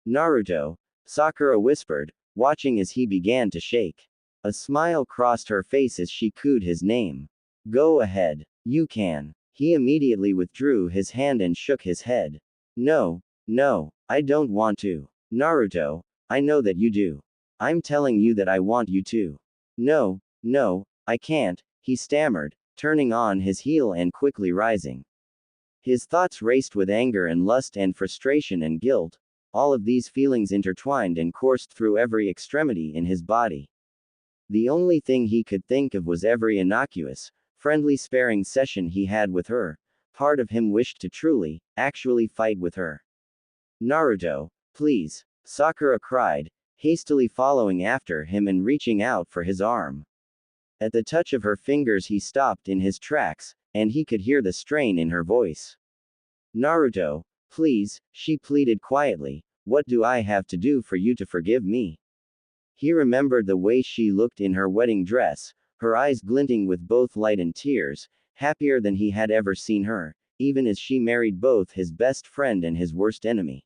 Naruto, Sakura whispered, watching as he began to shake. A smile crossed her face as she cooed his name. Go ahead. You can. He immediately withdrew his hand and shook his head. No, I don't want to. Naruto, I know that you do. I'm telling you that I want you to. No, I can't, he stammered, turning on his heel and quickly rising. His thoughts raced with anger and lust and frustration and guilt. all of these feelings intertwined and coursed through every extremity in his body. The only thing he could think of was every innocuous, friendly sparring session he had with her. Part of him wished to truly, actually fight with her. Naruto, please, Sakura cried, hastily following after him and reaching out for his arm. At the touch of her fingers he stopped in his tracks, and he could hear the strain in her voice. Naruto, please, she pleaded quietly, what do I have to do for you to forgive me? He remembered the way she looked in her wedding dress, her eyes glinting with both light and tears, happier than he had ever seen her, even as she married both his best friend and his worst enemy.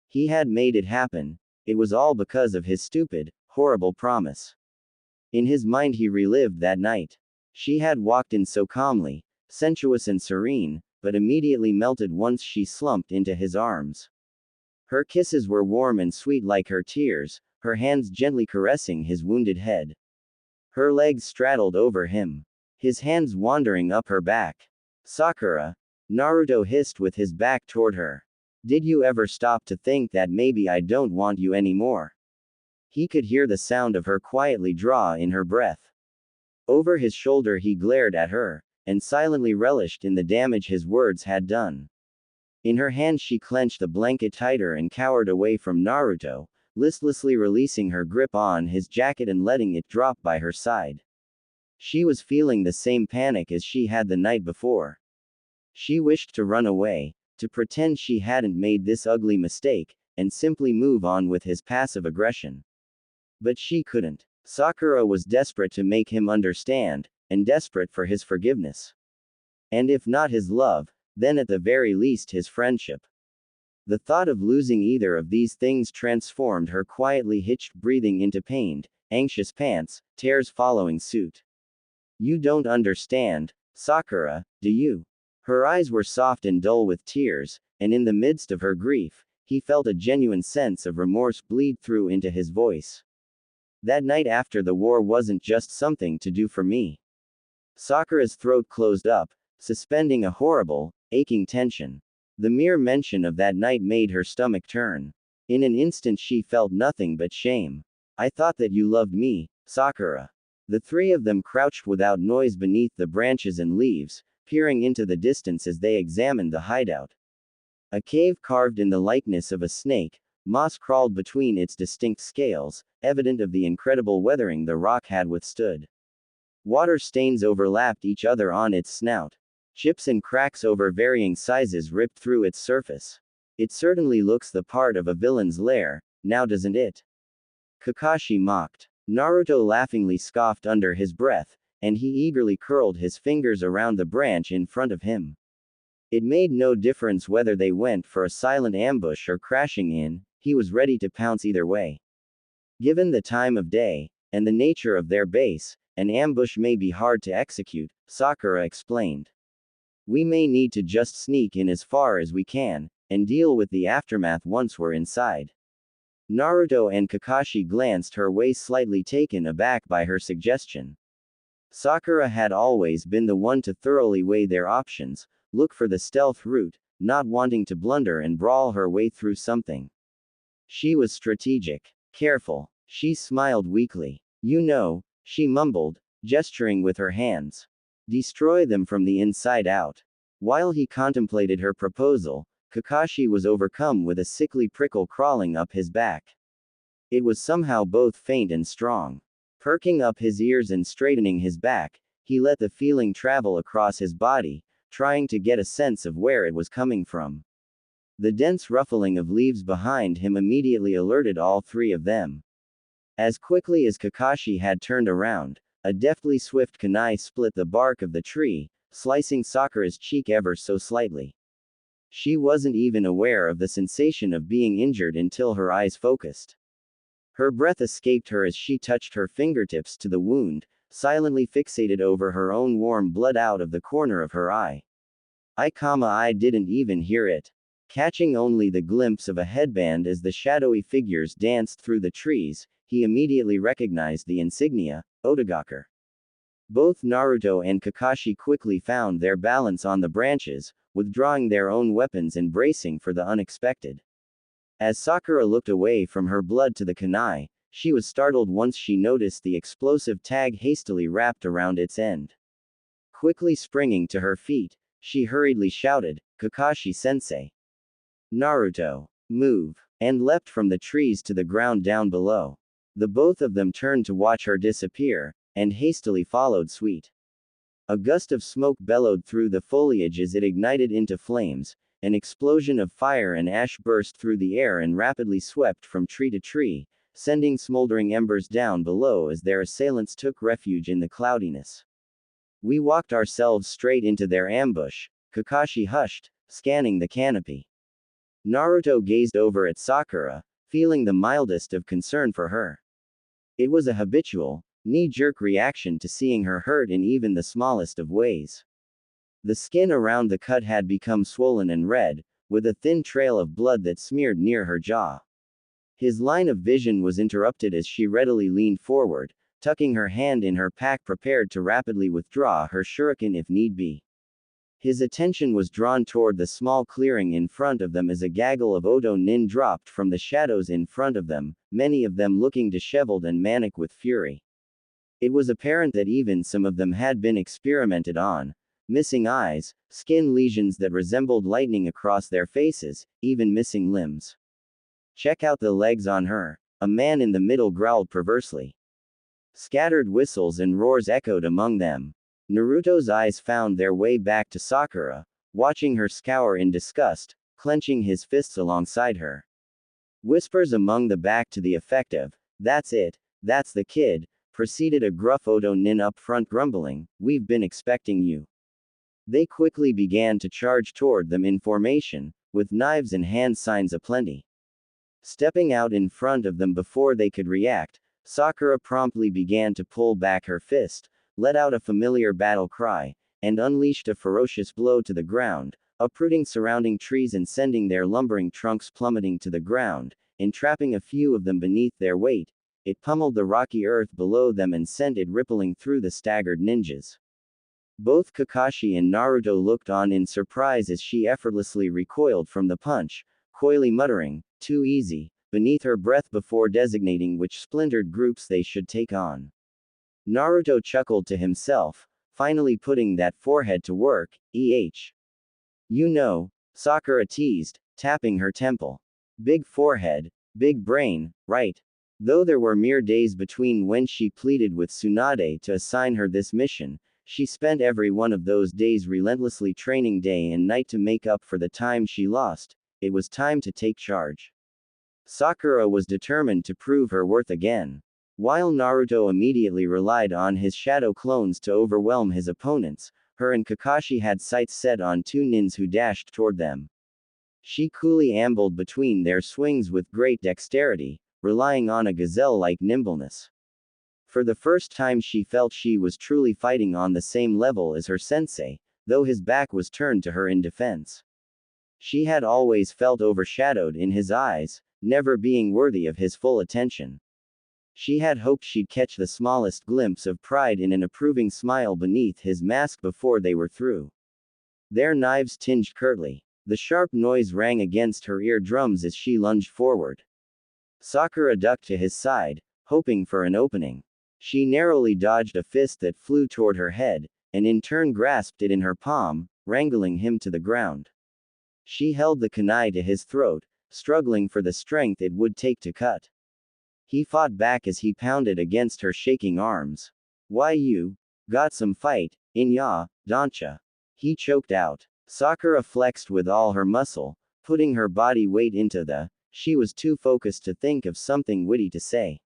He had made it happen. It was all because of his stupid, horrible promise. In his mind he relived that night. She had walked in so calmly, sensuous and serene, but immediately melted once she slumped into his arms. Her kisses were warm and sweet like her tears, her hands gently caressing his wounded head. Her legs straddled over him, his hands wandering up her back. Sakura, Naruto hissed with his back toward her. Did you ever stop to think that maybe I don't want you anymore? He could hear the sound of her quietly draw in her breath. Over his shoulder he glared at her, and silently relished in the damage his words had done. In her hand she clenched the blanket tighter and cowered away from Naruto, listlessly releasing her grip on his jacket and letting it drop by her side. She was feeling the same panic as she had the night before. She wished to run away, to pretend she hadn't made this ugly mistake, and simply move on with his passive aggression. But she couldn't. Sakura was desperate to make him understand, and desperate for his forgiveness. And if not his love, then at the very least his friendship. The thought of losing either of these things transformed her quietly hitched breathing into pained, anxious pants, tears following suit. You don't understand, Sakura, do you? Her eyes were soft and dull with tears, and in the midst of her grief, he felt a genuine sense of remorse bleed through into his voice. That night after the war wasn't just something to do for me. Sakura's throat closed up, suspending a horrible, aching tension. The mere mention of that night made her stomach turn. In an instant she felt nothing but shame. I thought that you loved me, Sakura. The three of them crouched without noise beneath the branches and leaves, peering into the distance as they examined the hideout. A cave carved in the likeness of a snake, moss crawled between its distinct scales, evident of the incredible weathering the rock had withstood. Water stains overlapped each other on its snout. Chips and cracks over varying sizes ripped through its surface. It certainly looks the part of a villain's lair, now doesn't it? Kakashi mocked. Naruto laughingly scoffed under his breath, and he eagerly curled his fingers around the branch in front of him. It made no difference whether they went for a silent ambush or crashing in, he was ready to pounce either way. Given the time of day, and the nature of their base, an ambush may be hard to execute, Sakura explained. We may need to just sneak in as far as we can, and deal with the aftermath once we're inside. Naruto and Kakashi glanced her way, slightly taken aback by her suggestion. Sakura had always been the one to thoroughly weigh their options, look for the stealth route, not wanting to blunder and brawl her way through something. She was strategic, careful. She smiled weakly. You know, she mumbled, gesturing with her hands. Destroy them from the inside out. While he contemplated her proposal, Kakashi was overcome with a sickly prickle crawling up his back. It was somehow both faint and strong. Perking up his ears and straightening his back, he let the feeling travel across his body, trying to get a sense of where it was coming from. The dense ruffling of leaves behind him immediately alerted all three of them. As quickly as Kakashi had turned around, a deftly swift kunai split the bark of the tree, slicing Sakura's cheek ever so slightly. She wasn't even aware of the sensation of being injured until her eyes focused. Her breath escaped her as she touched her fingertips to the wound, silently fixated over her own warm blood out of the corner of her eye. I didn't even hear it. Catching only the glimpse of a headband as the shadowy figures danced through the trees, he immediately recognized the insignia, Otogakure. Both Naruto and Kakashi quickly found their balance on the branches, withdrawing their own weapons and bracing for the unexpected. As Sakura looked away from her blood to the kunai, she was startled once she noticed the explosive tag hastily wrapped around its end. Quickly springing to her feet, she hurriedly shouted, "Kakashi-sensei! Naruto! Move!" and leapt from the trees to the ground down below. The both of them turned to watch her disappear, and hastily followed suit. A gust of smoke bellowed through the foliage as it ignited into flames. An explosion of fire and ash burst through the air and rapidly swept from tree to tree, sending smoldering embers down below as their assailants took refuge in the cloudiness. "We walked ourselves straight into their ambush," Kakashi hushed, scanning the canopy. Naruto gazed over at Sakura, feeling the mildest of concern for her. It was a habitual, knee-jerk reaction to seeing her hurt in even the smallest of ways. The skin around the cut had become swollen and red, with a thin trail of blood that smeared near her jaw. His line of vision was interrupted as she readily leaned forward, tucking her hand in her pack prepared to rapidly withdraw her shuriken if need be. His attention was drawn toward the small clearing in front of them as a gaggle of Odo nin dropped from the shadows in front of them, many of them looking disheveled and manic with fury. It was apparent that even some of them had been experimented on. Missing eyes, skin lesions that resembled lightning across their faces, even missing limbs. "Check out the legs on her," a man in the middle growled perversely. Scattered whistles and roars echoed among them. Naruto's eyes found their way back to Sakura, watching her scour in disgust, clenching his fists alongside her. Whispers among the back to the effect of, "That's it, that's the kid," preceded a gruff Odo nin up front grumbling, "We've been expecting you." They quickly began to charge toward them in formation, with knives and hand signs aplenty. Stepping out in front of them before they could react, Sakura promptly began to pull back her fist, let out a familiar battle cry, and unleashed a ferocious blow to the ground, uprooting surrounding trees and sending their lumbering trunks plummeting to the ground, entrapping a few of them beneath their weight. It pummeled the rocky earth below them and sent it rippling through the staggered ninjas. Both Kakashi and Naruto looked on in surprise as she effortlessly recoiled from the punch, coyly muttering, "Too easy," beneath her breath before designating which splintered groups they should take on. Naruto chuckled to himself, finally putting that forehead to work, You know, Sakura teased, tapping her temple. "Big forehead, big brain, right?" Though there were mere days between when she pleaded with Tsunade to assign her this mission, she spent every one of those days relentlessly training day and night to make up for the time she lost. It was time to take charge. Sakura was determined to prove her worth again. While Naruto immediately relied on his shadow clones to overwhelm his opponents, her and Kakashi had sights set on two nins who dashed toward them. She coolly ambled between their swings with great dexterity, relying on a gazelle-like nimbleness. For the first time she felt she was truly fighting on the same level as her sensei, though his back was turned to her in defense. She had always felt overshadowed in his eyes, never being worthy of his full attention. She had hoped she'd catch the smallest glimpse of pride in an approving smile beneath his mask before they were through. Their knives tinged curtly. The sharp noise rang against her eardrums as she lunged forward. Sakura ducked to his side, hoping for an opening. She narrowly dodged a fist that flew toward her head, and in turn grasped it in her palm, wrangling him to the ground. She held the kunai to his throat, struggling for the strength it would take to cut. He fought back as he pounded against her shaking arms. "Why you got some fight in ya, doncha?" he choked out. Sakura flexed with all her muscle, putting her body weight into she was too focused to think of something witty to say.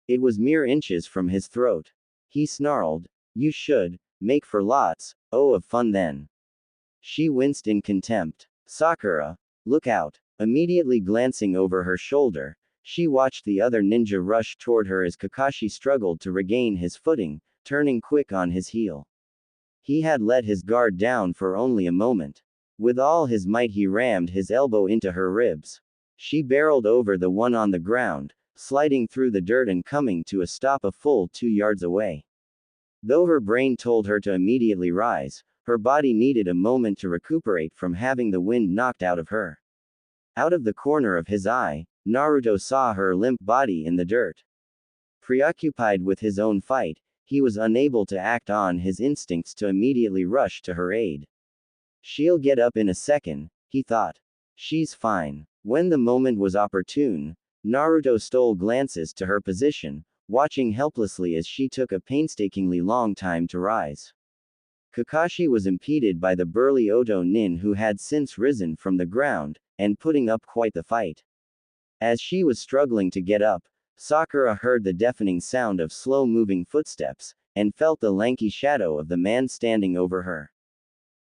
It was mere inches from his throat. He snarled, "You should make for lots, of fun then." She winced in contempt. "Sakura, look out." Immediately glancing over her shoulder, she watched the other ninja rush toward her as Kakashi struggled to regain his footing, turning quick on his heel. He had let his guard down for only a moment. With all his might he rammed his elbow into her ribs. She barreled over the one on the ground, sliding through the dirt and coming to a stop a full 2 yards away. Though her brain told her to immediately rise, her body needed a moment to recuperate from having the wind knocked out of her. Out of the corner of his eye, Naruto saw her limp body in the dirt. Preoccupied with his own fight, he was unable to act on his instincts to immediately rush to her aid. She'll get up in a second, he thought. She's fine. When the moment was opportune, Naruto stole glances to her position, watching helplessly as she took a painstakingly long time to rise. Kakashi was impeded by the burly Oto Nin who had since risen from the ground, and putting up quite the fight. As she was struggling to get up, Sakura heard the deafening sound of slow-moving footsteps, and felt the lanky shadow of the man standing over her.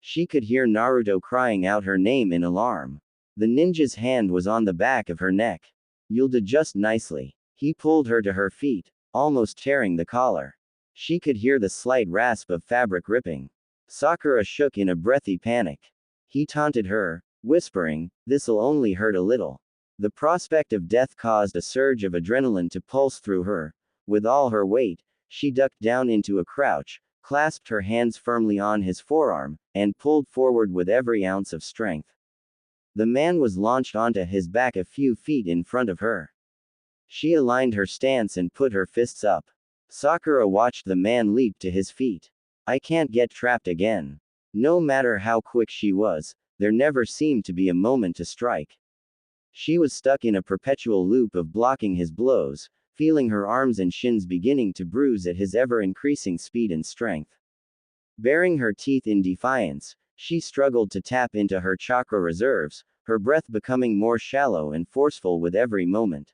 She could hear Naruto crying out her name in alarm. The ninja's hand was on the back of her neck. "You'll do just nicely." He pulled her to her feet, almost tearing the collar. She could hear the slight rasp of fabric ripping. Sakura shook in a breathy panic. He taunted her, whispering, "This'll only hurt a little." The prospect of death caused a surge of adrenaline to pulse through her. With all her weight, she ducked down into a crouch, clasped her hands firmly on his forearm, and pulled forward with every ounce of strength. The man was launched onto his back a few feet in front of her. She aligned her stance and put her fists up. Sakura watched the man leap to his feet. I can't get trapped again. No matter how quick she was, there never seemed to be a moment to strike. She was stuck in a perpetual loop of blocking his blows, feeling her arms and shins beginning to bruise at his ever-increasing speed and strength. Baring her teeth in defiance, she struggled to tap into her chakra reserves, her breath becoming more shallow and forceful with every moment.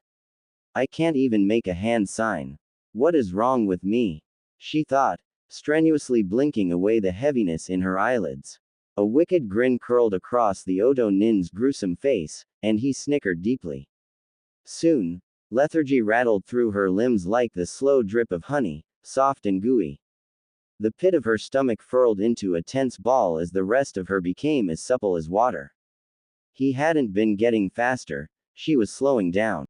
I can't even make a hand sign. What is wrong with me? She thought, strenuously blinking away the heaviness in her eyelids. A wicked grin curled across the Oto Nin's gruesome face, and he snickered deeply. Soon, lethargy rattled through her limbs like the slow drip of honey, soft and gooey. The pit of her stomach furled into a tense ball as the rest of her became as supple as water. He hadn't been getting faster, she was slowing down.